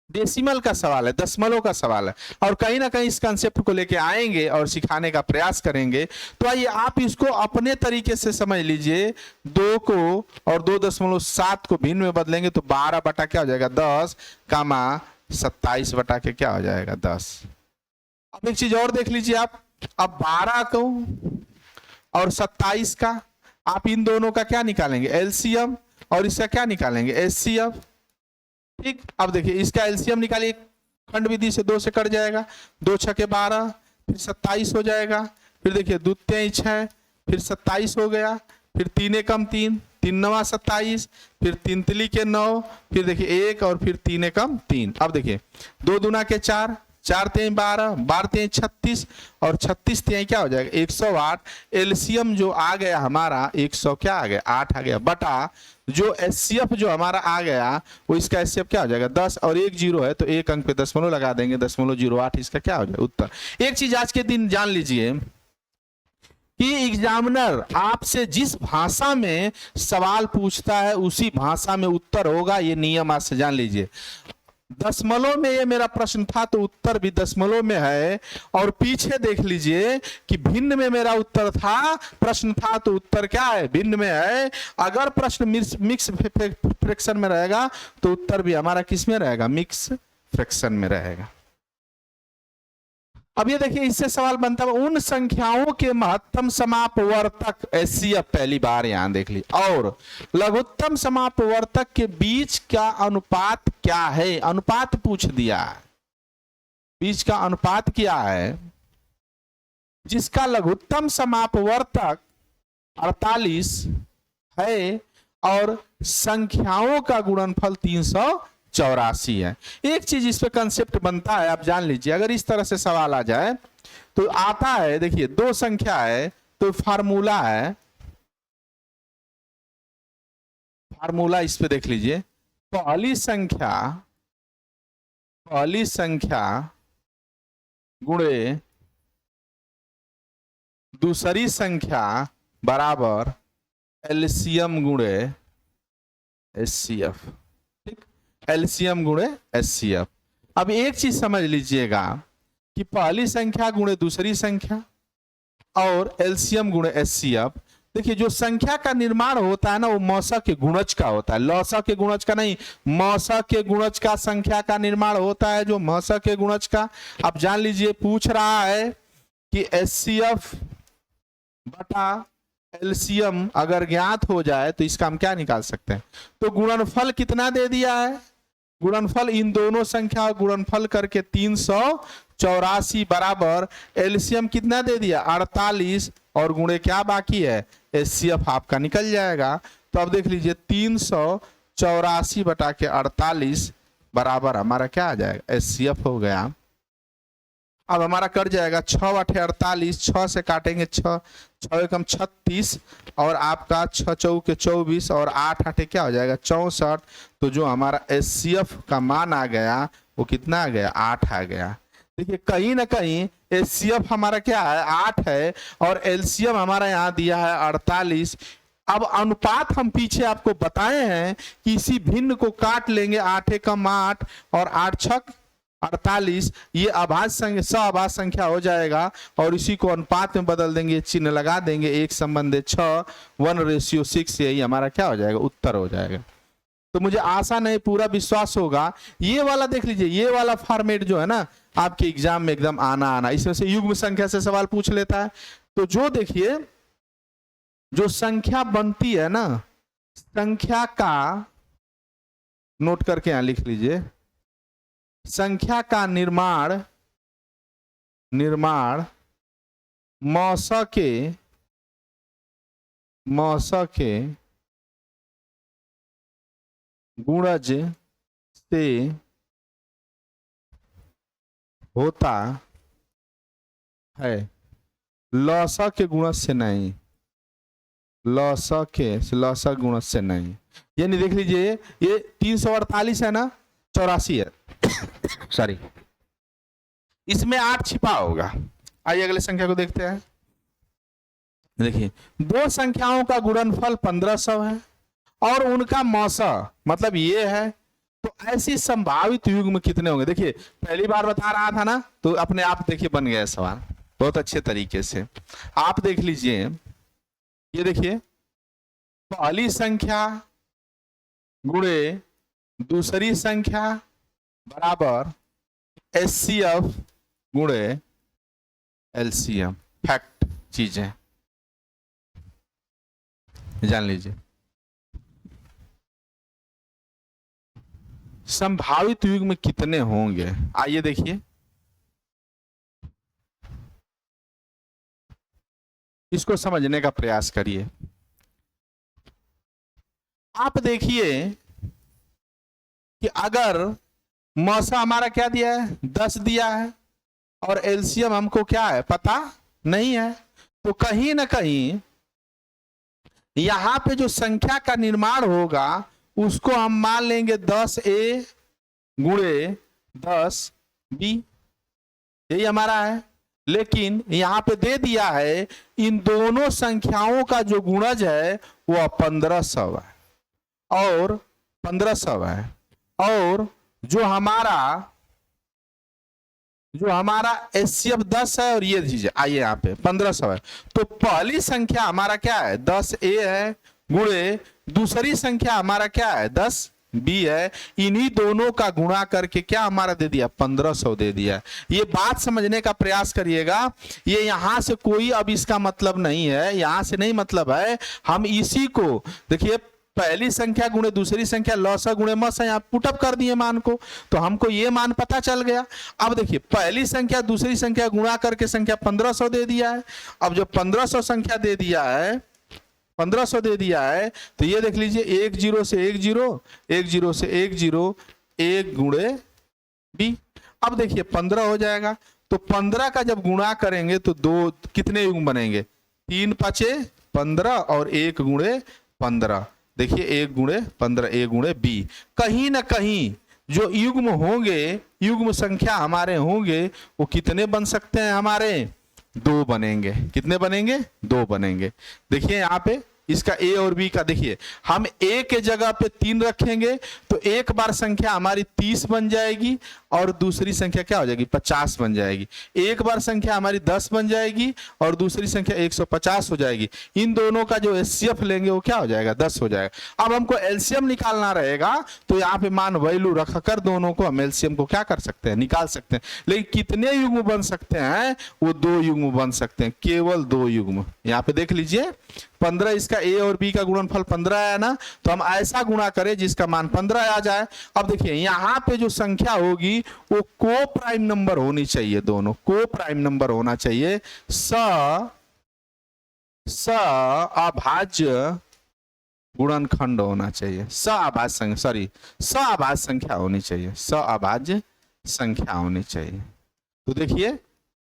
डेसिमल का सवाल है, दशमलव का सवाल है, और कहीं ना कहीं इस कंसेप्ट को लेके आएंगे और सिखाने का प्रयास करेंगे। तो आइए आप इसको अपने तरीके से समझ लीजिए। 2 को और 2.7 को भिन्न में बदलेंगे तो 12 बटा क्या हो जाएगा, 10, कामा 27 बटा के क्या हो जाएगा, 10। अब एक चीज और देख लीजिए आप, अब 12 को और 27 का आप इन दोनों का क्या निकालेंगे, एलसीएम, और इसका क्या निकालेंगे, एचसीएफ। ठीक, अब देखिए इसका एलसीएम निकालिए, खंड विधि से 2 से कट जाएगा, 2 छके 12, फिर 27 हो जाएगा, फिर देखिए 2 3 6, फिर 27 हो गया, फिर 3 एकम 3, 3 9 27, फिर 3 तिली के 9, फिर देखिए 1 और फिर 3 एकम 3। अब देखिए 2 दूना के 4, 4 3 12, 12 3 36, और 36 3 क्या हो जाएगा, 108। एलसीएम जो आ गया हमारा 100 क्या आ गया, 8 आ गया, बटा जो एचसीएफ जो हमारा आ गया वो इसका एचसीएफ क्या हो जाएगा, 10, और 1 0 है तो 1 अंक पे दशमलव लगा देंगे, 0.08 इसका क्या हो जाएगा, उत्तर। एक चीज आज के दिन जान लीजिए कि एग्जामिनर आपसे जिस भाषा में सवाल पूछता है उसी भाषा में उत्तर होगा, ये नियम आज से जान लीजिए। दशमलव में ये मेरा प्रश्न था तो उत्तर भी दशमलव में है, और पीछे देख लीजिए कि भिन्न में मेरा उत्तर था, प्रश्न था तो उत्तर क्या है, भिन्न में है। अगर प्रश्न मिक्स फ्रैक्शन में रहेगा तो उत्तर भी हमारा किस में रहेगा, मिक्स फ्रैक्शन में रहेगा। अब ये देखिए इससे सवाल बनता है, उन संख्याओं के महत्तम समापवर्तक एचसीएफ पहली बार यहां देख ली, और लघुत्तम समापवर्तक के बीच का अनुपात क्या है, अनुपात पूछ दिया, बीच का अनुपात क्या है, जिसका लघुत्तम समापवर्तक 48 है और संख्याओं का गुणनफल 384 है। एक चीज इस पे कंसेप्ट बनता है, आप जान लीजिए, अगर इस तरह से सवाल आ जाए तो आता है, देखिए 2 संख्या है तो फार्मूला है, फार्मूला इस पे देख लीजिए, पहली संख्या गुणे दूसरी संख्या बराबर एलसीएम गुणे एचसीएफ। एलसीएम गुणे एचसीएफ। अब एक चीज समझ लीजिएगा कि पहली संख्या गुणे दूसरी संख्या और एलसीएम गुणे एचसीएफ, देखिए जो संख्या का निर्माण होता है ना वो मौसा के गुणज का होता है, लौसा के गुणज का नहीं, मौसा के गुणज का संख्या का निर्माण होता है, जो मौसा के गुणज का। अब जान लीजिए पूछ रहा है कि एचसीएफ बटा एलसीएम अगर ज्ञात हो जाए तो इसका हम क्या निकाल सकते हैं, तो गुणनफल कितना दे दिया है, गुणनफल इन दोनों संख्या गुणनफल करके 384 बराबर एलसीएम कितना दे दिया 48, और गुणे क्या बाकी है, एचसीएफ आपका निकल जाएगा। तो अब देख लीजिए 384 बटा के 48 बराबर हमारा क्या आ जाएगा, एचसीएफ हो गया। अब हमारा कट जाएगा 6 8 48, 6 से काटेंगे 6, 6 एकम 36, और आपका 6 चौके 24, और 8 8 क्या हो जाएगा 64। तो जो हमारा एचसीएफ का मान आ गया वो कितना आ गया, 8 आ गया। देखिए कहीं ना कहीं एचसीएफ हमारा क्या है, 8 है, और एलसीएम हमारा यहाँ दिया है 48। अब अनुपात हम पीछे आपको बताए हैं कि इसी भिन्न को काट लेंगे, 8 एकम 8 और 8 छक 48, ये अभाज्य संख्या सअभाज्य संख्या हो जाएगा और इसी को अनुपात में बदल देंगे, चिन्ह लगा देंगे, 1/6 1:6, यही हमारा क्या हो जाएगा, उत्तर हो जाएगा। तो मुझे आशा नहीं पूरा विश्वास होगा। ये वाला देख लीजिए, ये वाला फॉर्मेट जो है ना आपके एग्जाम में एकदम आना, इसमें से युग्म संख्या से सवाल पूछ लेता है। तो जो देखिए जो संख्या बनती है ना, संख्या का नोट करके यहां लिख लीजिए, संख्या का निर्माण मौसा के गुणज से होता है, लौसा के गुणज से नहीं, लौसा गुणज से नहीं। यानी देख लीजिए ये 348 है ना, 84 है सॉरी, इसमें 8 छिपा होगा। आइए अगले संख्या को देखते हैं। देखिए दो संख्याओं का गुणनफल 1500 है और उनका मौसा मतलब ये है, तो ऐसी संभावित युग्म कितने होंगे। देखिए पहली बार बता रहा था ना, तो अपने आप देखिए बन गया सवाल बहुत अच्छे तरीके से। आप देख लीजिए, ये देखिए पहली संख्या गुणे दूसरी संख्या बराबर HCF गुणे LCM, फैक्ट चीजें जान लीजिए। संभावित युग्म कितने होंगे, आइए देखिए। इसको समझने का प्रयास करिए। आप देखिए कि अगर मौसा हमारा क्या दिया है, 10 दिया है और एलसीएम हमको क्या है पता नहीं है, तो कहीं ना कहीं यहां पे जो संख्या का निर्माण होगा उसको हम मान लेंगे 10A गुणे 10B, यही हमारा है। लेकिन यहां पे दे दिया है इन दोनों संख्याओं का जो गुणज है वो 1500 है और 1500 है, और जो हमारा HCF 10 है और ये दीजिए, आइए यहाँ पे 1500 है। तो पहली संख्या हमारा क्या है 10A है गुणे दूसरी संख्या हमारा क्या है 10B है, इन्हीं दोनों का गुणा करके क्या हमारा दे दिया 1500 दे दिया। ये बात समझने का प्रयास करिएगा। ये यहां से कोई अब इसका मतलब नहीं है, यहां से नहीं मतलब है, हम इसी को देखिए पहली संख्या गुणे दूसरी संख्या लौसा गुणे मौसा यहाँ पुटअप कर दिए मान को, तो हमको ये मान पता चल गया। अब देखिए पहली संख्या दूसरी संख्या गुणा करके संख्या 1500 दे दिया है। अब जो 1500 संख्या दे दिया है 1500 दे दिया है, तो ये देख लीजिए 1 0 से 1 0 1 0 से 1 0 1 गुणे B। अब देखिए 15 हो जाएगा, तो 15 का जब गुणा करेंगे तो दो कितने युग्म बनेंगे 3 5 15 और 1 गुणे 15। देखिए 1 गुणे 15 1 गुणे B। कहीं ना कहीं जो युग्म होंगे, युग्म संख्या हमारे होंगे वो कितने बन सकते हैं, हमारे 2 बनेंगे। कितने बनेंगे 2 बनेंगे। देखिए यहाँ पे इसका A और B का देखिए, हम A के जगह पे 3 रखेंगे तो एक बार संख्या हमारी 30 बन जाएगी और दूसरी संख्या क्या हो जाएगी 50 बन जाएगी। एक बार संख्या हमारी 10 बन जाएगी और दूसरी संख्या 150 हो जाएगी। इन दोनों का जो HCF लेंगे वो क्या हो जाएगा 10 हो जाएगा। अब हमको LCM निकालना रहेगा, तो यहाँ पे मान वैल्यू रखकर दोनों को हम LCM को क्या कर सकते हैं निकाल सकते हैं। लेकिन कितने युग्म बन सकते हैं, वो 2 युग्म बन सकते हैं, केवल 2 युग्म। यहाँ पे देख लीजिए 15, इसका A और B का गुणनफल 15 है ना, तो हम ऐसा गुणा करें जिसका मान 15 आ जाए। अब देखिए यहाँ पे जो संख्या होगी वो को प्राइम नंबर होनी चाहिए, दोनों को प्राइम नंबर होना चाहिए। अभाज्य गुणनखंड होना चाहिए, अभाज्य संख्या होनी चाहिए, अभाज्य संख्या होनी चाहिए। तो देखिए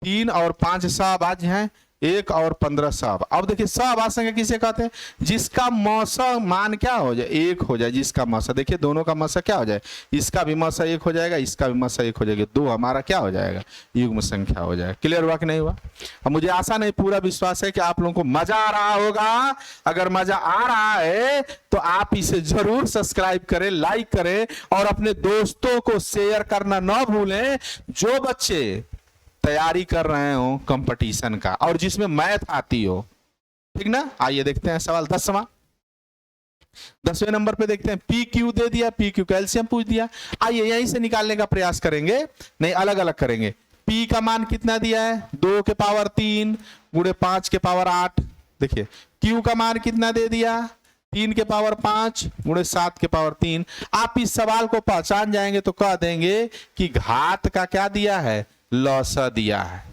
3 और 5 अभाज्य हैं, 1 और 15 सब। अब देखिए सहआभासी संख्या किसे कहते हैं? जिसका मौसा मान क्या हो जाए? 1 हो जाए। जिसका मौसा, देखिए दोनों का मौसा क्या हो जाए? इसका भी मौसा 1 हो जाएगा, इसका भी मौसा 1 हो जाएगा, 2 हमारा क्या हो जाएगा? युग्म संख्या हो जाएगा। क्लियर हुआ कि नहीं हुआ? अब मुझे आशा नहीं, पूरा विश्वास है कि आप लोगों को मजा आ रहा होगा। अगर मजा आ रहा है तो आप इसे जरूर सब्सक्राइब करें, लाइक करें और अपने दोस्तों को शेयर करना ना भूलें। जो बच्चे तैयारी कर रहे हो कंपटीशन का और जिसमें मैथ आती हो, ठीक ना? आइए देखते हैं सवाल 10वां। 10वें नंबर पे देखते हैं। पी क्यू दे दिया, पी क्यू कैल्शियम पूछ दिया। आइए यहीं से निकालने का प्रयास करेंगे, नहीं अलग अलग करेंगे। पी का मान कितना दिया है? 2 के पावर 3 गुणे 5 के पावर 8। देखिए क्यू का मान कितना दे दिया? 3 के पावर 5 गुणे 7 के पावर 3। आप इस सवाल को पहचान जाएंगे तो कह देंगे कि घात का क्या दिया है? लौसा दिया है।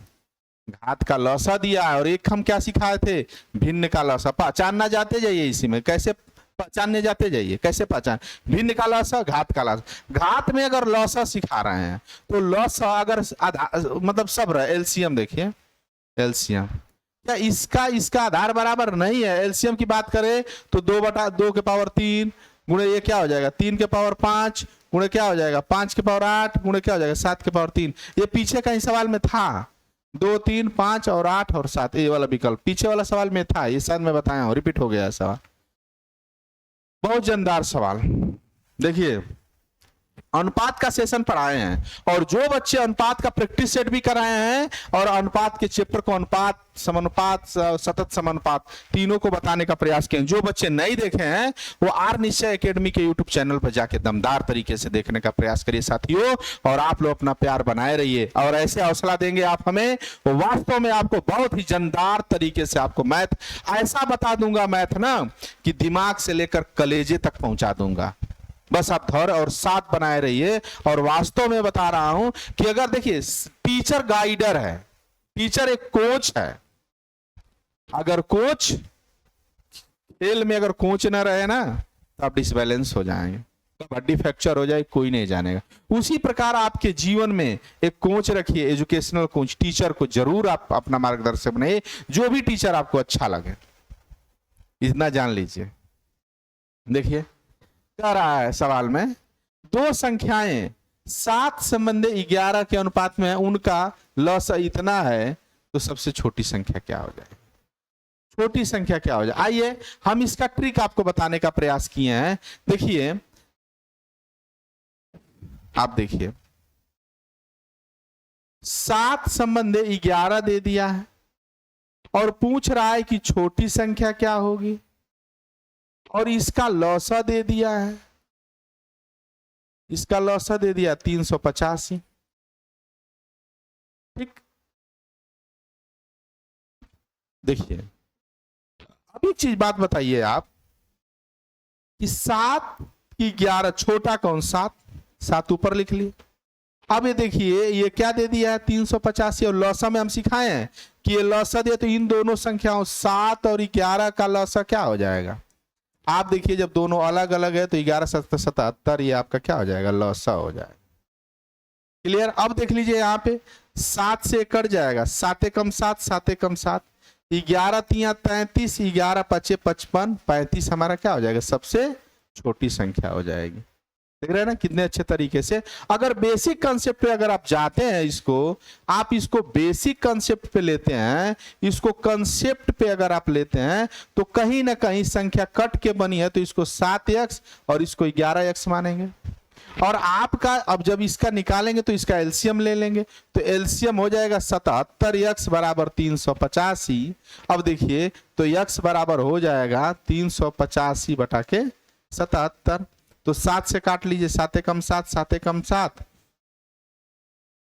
घात का लौसा दिया है। और एक हम क्या सिखाए थे? भिन्न का लौसा। पहचानना जाते जाइए, इसी में कैसे पहचानने जाते जाइए, कैसे पहचान? भिन्न का लौसा, घात का लौसा। घात में अगर लौसा सिखा रहे हैं तो लौसा अगर मतलब सब रहे, एलसीएम देखिए, एलसीएम क्या इसका आधार बराबर नहीं है? एलसीएम की बात करें तो 2/2 के पावर 3 गुणे ये क्या हो जाएगा? 3 के पावर 5 गुणे क्या हो जाएगा? 5 के पावर 8 गुणे क्या हो जाएगा? 7 के पावर 3। ये पीछे का ही सवाल में था। 2, 3, 5 और 8 और 7, ये वाला विकल्प पीछे वाला सवाल में था। ये शायद मैं बताया हूं, रिपीट हो गया सवाल। बहुत जानदार सवाल। देखिए अनुपात का सेशन पढ़ाए हैं और जो बच्चे अनुपात का प्रैक्टिस सेट भी कराए हैं और अनुपात के चैप्टर को अनुपात, समानुपात, सतत समानुपात तीनों को बताने का प्रयास किए। जो बच्चे नहीं देखे हैं वो आर निश्चय एकेडमी के यूट्यूब चैनल पर जाके दमदार तरीके से देखने का प्रयास करिए साथियों। और आप लोग अपना प्यार बनाए रहिए और ऐसे हौसला देंगे आप हमें, वो वास्तव में आपको बहुत ही जानदार तरीके से आपको मैथ ऐसा बता दूंगा, मैथ ना कि दिमाग से लेकर कलेजे तक पहुंचा दूंगा। बस आप धैर्य और साथ बनाए रहिए। और वास्तव में बता रहा हूं कि अगर देखिए टीचर गाइडर है, टीचर एक कोच है। अगर कोच खेल में अगर कोच ना रहे ना तो आप डिसबैलेंस हो जाएंगे, हड्डी फ्रैक्चर हो जाए कोई नहीं जानेगा। उसी प्रकार आपके जीवन में एक कोच रखिए, एजुकेशनल कोच, टीचर को जरूर आप अपना मार्गदर्शक बनाइए। जो भी टीचर आपको अच्छा लगे, इतना जान लीजिए। देखिए कह रहा है सवाल में, 2 संख्याएं 7 संबंधी 11 के अनुपात में है, उनका लॉस इतना है, तो सबसे छोटी संख्या क्या हो जाएगी? छोटी संख्या क्या हो जाए? आइए हम इसका ट्रिक आपको बताने का प्रयास किए हैं। देखिए आप देखिए 7 संबंधी 11 दे दिया है और पूछ रहा है कि छोटी संख्या क्या होगी, और इसका लौसा दे दिया है, इसका लौसा दे दिया 385। ठीक, देखिए अब एक चीज बात बताइए आप कि 7 की 11 छोटा कौन? 7 ऊपर लिख लिए। अब ये देखिए ये क्या दे दिया है? 385। और लौसा में हम सिखाए हैं कि ये लौसा दिया तो इन दोनों संख्याओं 7 और 11 का लौसा क्या हो जाएगा? आप देखिए जब दोनों अलग अलग है तो 11 7 77, ये आपका क्या हो जाएगा? लौसा हो जाएगा। क्लियर? अब देख लीजिए यहाँ पे 7 से कट जाएगा, 7 एकम 7, 7 एकम 7, 11 3 33, 11 5 55, 35 हमारा क्या हो जाएगा? सबसे छोटी संख्या हो जाएगी। देख रहे हैं ना कितने अच्छे तरीके से। अगर बेसिक कंसेप्ट पे अगर आप जाते हैं, आप इसको बेसिक कंसेप्ट पे लेते हैं, इसको कंसेप्ट पे अगर आप लेते हैं तो कहीं ना कहीं संख्या कट के बनी है तो इसको 7x और इसको 11x मानेंगे। और आपका अब जब इसका निकालेंगे तो इसका एलसीएम ले लेंगे, तो एलसीएम हो जाएगा 77x बराबर 385। अब देखिए तो x बराबर हो जाएगा 385 बटा के 77। तो 7 से काट लीजिए, 7 एकम 7, 7 एकम 7,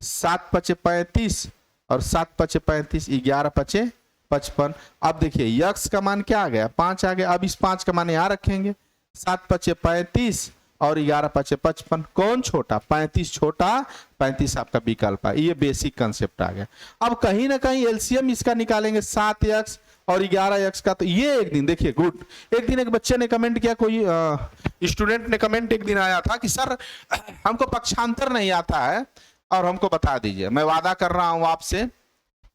7 5 35 और 7 5 35, 11 5 55। अब देखिए x का मान क्या आ गया? 5 आ गया। अब इस 5 का मान यहां रखेंगे, 7 5 35 और 11 5 55। कौन छोटा? 35 छोटा, 35 आपका विकल्प है। ये बेसिक कंसेप्ट आ गया। अब कहीं ना कहीं एलसीएम इसका निकालेंगे 7x और 11x का। तो ये एक दिन देखिए गुड, एक दिन एक बच्चे ने कमेंट किया, कोई स्टूडेंट ने कमेंट एक दिन आया था कि सर हमको पक्षांतर नहीं आता है और हमको बता दीजिए। मैं वादा कर रहा हूं आपसे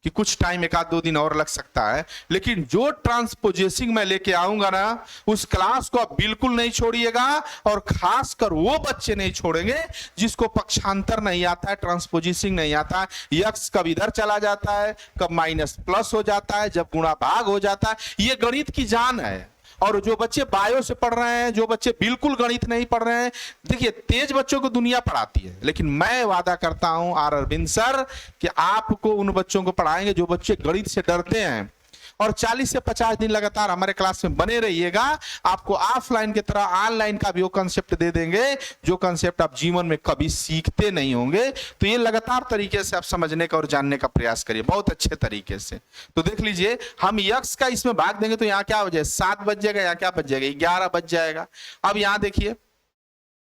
कि कुछ टाइम 1-2 दिन और लग सकता है, लेकिन जो ट्रांसपोजेसिंग मैं लेके आऊंगा ना, उस क्लास को आप बिल्कुल नहीं छोड़िएगा, और खासकर वो बच्चे नहीं छोड़ेंगे जिसको पक्षांतर नहीं आता है, ट्रांसपोजिशिंग नहीं आता है। यक्स कब इधर चला जाता है, कब माइनस प्लस हो जाता है, जब गुणा भाग हो जाता है, ये गणित की जान है। और जो बच्चे बायो से पढ़ रहे हैं, जो बच्चे बिल्कुल गणित नहीं पढ़ रहे हैं, देखिए तेज बच्चों को दुनिया पढ़ाती है, लेकिन मैं वादा करता हूं आर अरविंद सर कि आपको उन बच्चों को पढ़ाएंगे जो बच्चे गणित से डरते हैं। और 40 से 50 दिन लगातार हमारे क्लास में बने रहिएगा, आपको ऑफलाइन की तरह ऑनलाइन का भी वो कंसेप्ट दे देंगे जो कंसेप्ट आप जीवन में कभी सीखते नहीं होंगे। तो ये लगातार तरीके से आप समझने का और जानने का प्रयास करिए, बहुत अच्छे तरीके से। तो देख लीजिए, हम यक्स का इसमें भाग देंगे तो यहाँ क्या हो जाए, 7 बच जाएगा, यहाँ क्या बच जाएगा, 11 बच जाएगा। अब यहाँ देखिए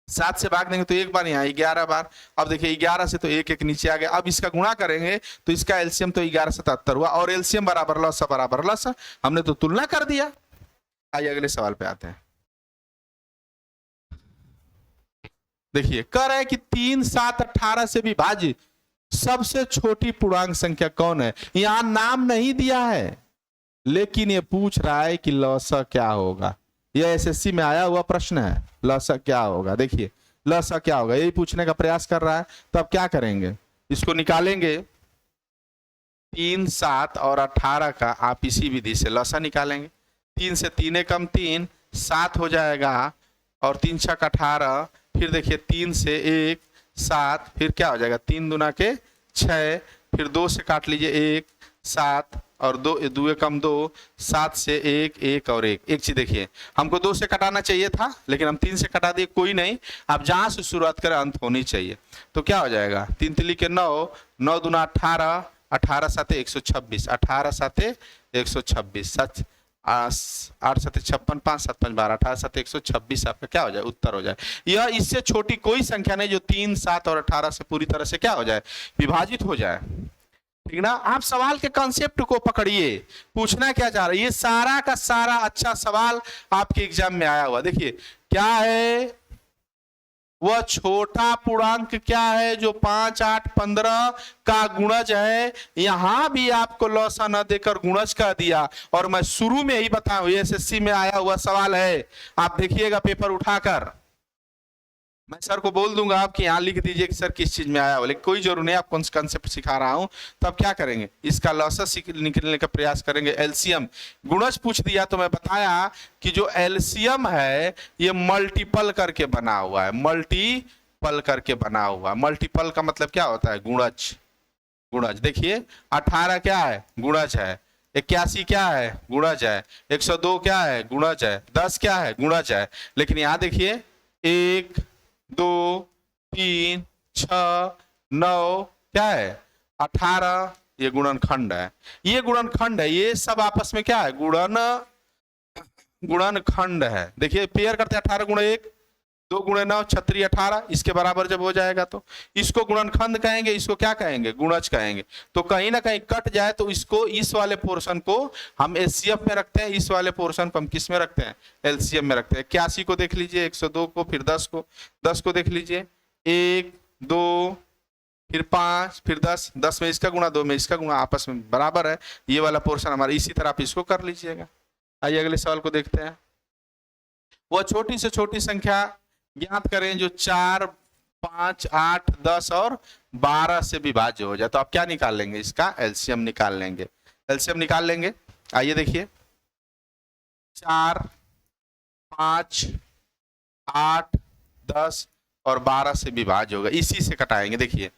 7 से भाग देंगे तो एक बार, यहाँ 11 बार। अब देखिए 11 से तो एक नीचे आ गया। अब इसका गुणा करेंगे तो इसका एलसीएम तो 11 77 हुआ, और एलसीएम बराबर लॉस बराबर लॉस, हमने तो तुलना कर दिया। आइए अगले सवाल पे आते हैं। देखिए कह रहा है कि 3, 7, 18 से विभाजित सबसे छोटी पूर्णांक संख्या कौन है। यहां नाम नहीं दिया है, लेकिन ये पूछ रहा है कि लॉसा क्या होगा। यह एसएससी में आया हुआ प्रश्न है, लॉसा क्या होगा। देखिए लॉसा क्या होगा, यही पूछने का प्रयास कर रहा है। तो अब क्या करेंगे, इसको निकालेंगे। 3, 7 और 18 का आप इसी विधि से लॉसा निकालेंगे। 3 से 3 कम 3, 7 हो जाएगा, और 3 6 18। फिर देखिए 3 से 1 7, फिर क्या हो जाएगा, 3 दूना के 6, फिर 2 से काट लीजिए 1 7, और 2 कम 2, 7 से 1 1 और 1। एक चीज देखिए, हमको 2 से कटाना चाहिए था, लेकिन हम 3 से कटा दिए, कोई नहीं। आप जहां से शुरुआत करें अंत होनी चाहिए। तो क्या हो जाएगा, 3 तिली के 9, 9 दूना 18, 18 साथे 126, 18 साथे 126, 8 7 56, 5 7 5 12, 18 7 126 आपका क्या हो जाए, उत्तर हो जाए। यह इससे छोटी कोई संख्या नहीं जो 3, 7 और 18 से पूरी तरह से क्या हो जाए, विभाजित हो जाए। ठीक ना। आप सवाल के कॉन्सेप्ट को पकड़िए, पूछना क्या चाह रहे हैं। ये सारा का सारा अच्छा सवाल आपके एग्जाम में आया हुआ। देखिए क्या है, वह छोटा पूर्णांक क्या है जो 5, 8, 15 का गुणज है। यहां भी आपको लॉसा न देकर गुणज का दिया, और मैं शुरू में ही बताऊं एसएससी में आया हुआ सवाल है। आप देखिएगा पेपर उठाकर, मैं सर को बोल दूंगा आपकी यहाँ लिख दीजिए कि सर किस चीज में आया हो, लेकिन कोई जरूर नहीं, आपको कंसेप्ट सिखा रहा हूं। तो अब क्या करेंगे, इसका लॉसेस निकलने का प्रयास करेंगे। एलसीएम गुणज पूछ दिया तो मैं बताया कि जो एलसीएम है ये मल्टीपल करके बना हुआ है, मल्टीपल करके बना हुआ। मल्टीपल का मतलब क्या होता है, गुणज। गुणज देखिए 18 क्या है, गुणज है। 81 क्या है, गुणज है। 102 क्या है, गुणज है। 10 क्या है, गुणज है। लेकिन यहाँ देखिए 1 2 3 6 9 क्या है, 18, ये गुणनखंड है। ये गुणनखंड है, ये सब आपस में क्या है, गुणनखंड है। देखिए पेयर करते हैं 18 गुणे 1, 2 गुणे 9 36 18, इसके बराबर जब हो जाएगा तो इसको गुणनखंड कहेंगे, इसको क्या कहेंगे, गुणज कहेंगे। तो कहीं ना कहीं कट जाए तो इसको, इस वाले पोर्शन को हम एचसीएफ में रखते हैं, इस वाले पोर्शन को हम किस में रखते हैं, एलसीएम में रखते हैं। 81 को देख लीजिए, 102 को, फिर 10 को देख लीजिए, 1 2 फिर 5 फिर 10, 10 में इसका गुणा, 2 में इसका गुणा, आपस में बराबर है। ये वाला पोर्शन हमारा, इसी तरह आप इसको कर लीजिएगा। आइए अगले सवाल को देखते हैं। वह छोटी से छोटी संख्या ज्ञात करें जो 4, 5, 8, 10 और 12 से विभाज्य हो जाए। तो आप क्या निकाल लेंगे, इसका एलसीएम निकाल लेंगे। एलसीएम निकाल लेंगे, आइए देखिए 4, 5, 8, 10 और 12 से विभाज्य होगा। इसी से कटाएंगे। देखिए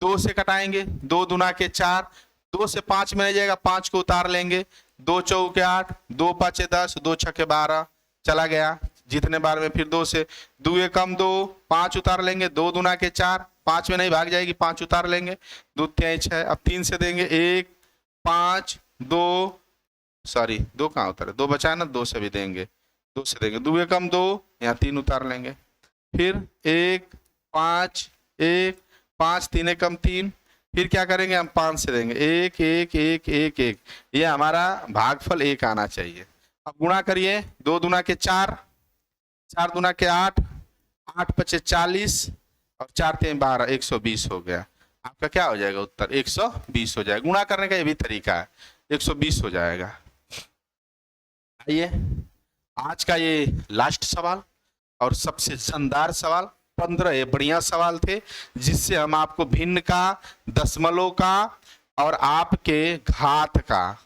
2 से कटाएंगे, 2 दूना के 4, 2 से 5 में जाएगा, 5 को उतार लेंगे, 2 चौके 8, 2 पाँचे 10, 2 छक्के 12, चला गया जितने बार में। फिर 2 से 2 कम 2, 5 उतार लेंगे, 2 दूना के 4, 5 में नहीं भाग जाएगी, 5 उतार लेंगे, 2 3 6। अब 3 से देंगे 1 5 2, सॉरी 2 कहाँ उतारे, 2 बचा ना, 2 से भी देंगे, 2 से देंगे, 2 कम 2, यहाँ 3 उतार लेंगे। फिर 1 5 1 5, 3 कम 3, फिर क्या करेंगे हम, 5 से देंगे, 1 1 1 1 1। ये हमारा भागफल 1 आना चाहिए। अब गुणा करिए, 2 दूना के 4, 4 दूना के 8, 8 पचे 40 और 4 3 12, 120 हो गया। आपका क्या हो जाएगा उत्तर 120 हो जाएगा। गुणा करने का ये भी तरीका है, 120 हो जाएगा। आइए आज का ये लास्ट सवाल और सबसे शानदार सवाल, 15 ये बढ़िया सवाल थे जिससे हम आपको भिन्न का, दशमलव का और आपके घात का,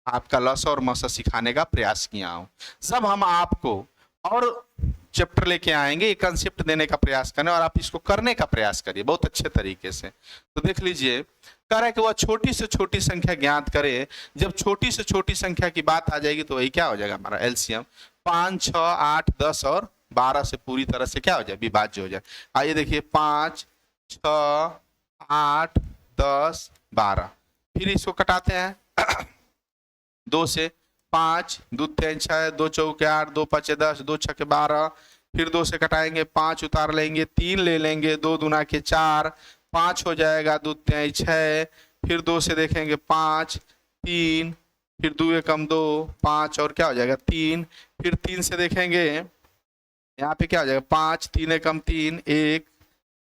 आपका लस और मस सिखाने का प्रयास किया हूं। सब हम आपको और चैप्टर लेके आएंगे, एक कंसेप्ट देने का प्रयास करने और आप इसको करने का प्रयास करिए बहुत अच्छे तरीके से। तो देख लीजिए, कह रहा है कि वह छोटी से छोटी संख्या ज्ञात करे। जब छोटी से छोटी संख्या की बात आ जाएगी तो वही क्या हो जाएगा हमारा एलसीएम, 5, 6, 8, 10 और 12 से पूरी तरह से क्या हो जाए, विभाज्य हो जाए। आइए देखिए 5, 6, 8, 10, 12, फिर इसको कटाते हैं 2 से, 5, 2 3 6, 2 चौके 8, 2 5 10, 2 6 12, फिर 2 से कटाएंगे, 5 उतार लेंगे, 3 ले लेंगे, 2 दूना के 4, 5 हो जाएगा, 2 3 6, फिर 2 से देखेंगे 5, 3, फिर 2 एकम 2, 5 और क्या हो जाएगा 3, फिर 3 से देखेंगे यहाँ पे क्या हो जाएगा 5, 3 एकम 3, 1,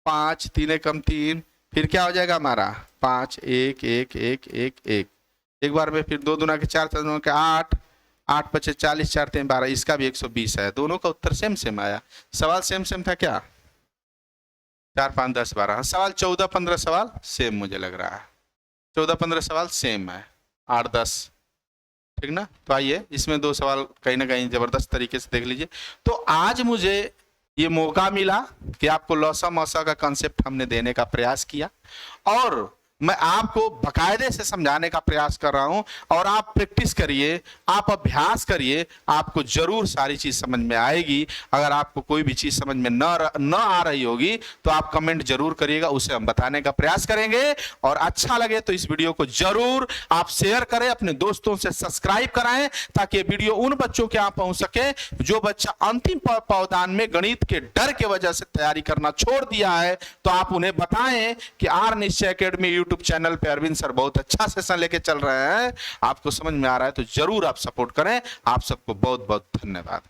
5, 3 एकम 3, फिर क्या हो जाएगा हमारा 5, 1 1 1 1 1, एक बार में फिर 2 दूना के 4, 4 दूना के 8, 8 5 40, 4 3 12, इसका भी 120 है। दोनों का उत्तर सेम सेम आया। सवाल सेम सेम था क्या, 4 5 10 12, सवाल 14 15 सवाल सेम मुझे लग रहा है, 14 15 सवाल सेम है, 8 10, ठीक ना। तो आइए इसमें 2 सवाल कहीं ना कहीं जबरदस्त तरीके से देख लीजिए। तो आज मुझे ये मौका मिला कि आपको लौसा मौसा का कंसेप्ट हमने देने का प्रयास किया और मैं आपको बकायदे से समझाने का प्रयास कर रहा हूं और आप प्रैक्टिस करिए, आप अभ्यास करिए, आपको जरूर सारी चीज समझ में आएगी। अगर आपको कोई भी चीज समझ में न आ रही होगी तो आप कमेंट जरूर करिएगा, उसे हम बताने का प्रयास करेंगे। और अच्छा लगे तो इस वीडियो को जरूर आप शेयर करें, अपने दोस्तों से सब्सक्राइब कराएं ताकि वीडियो उन बच्चों के यहाँ पहुंच सके जो बच्चा अंतिम पावदान में गणित के डर के वजह से तैयारी करना छोड़ दिया है। तो आप उन्हें बताएं कि आर निश्चय एकेडमी यूट्यूब चैनल पे अरविंद सर बहुत अच्छा सेशन लेके चल रहे हैं, आपको समझ में आ रहा है तो जरूर आप सपोर्ट करें। आप सबको बहुत बहुत धन्यवाद।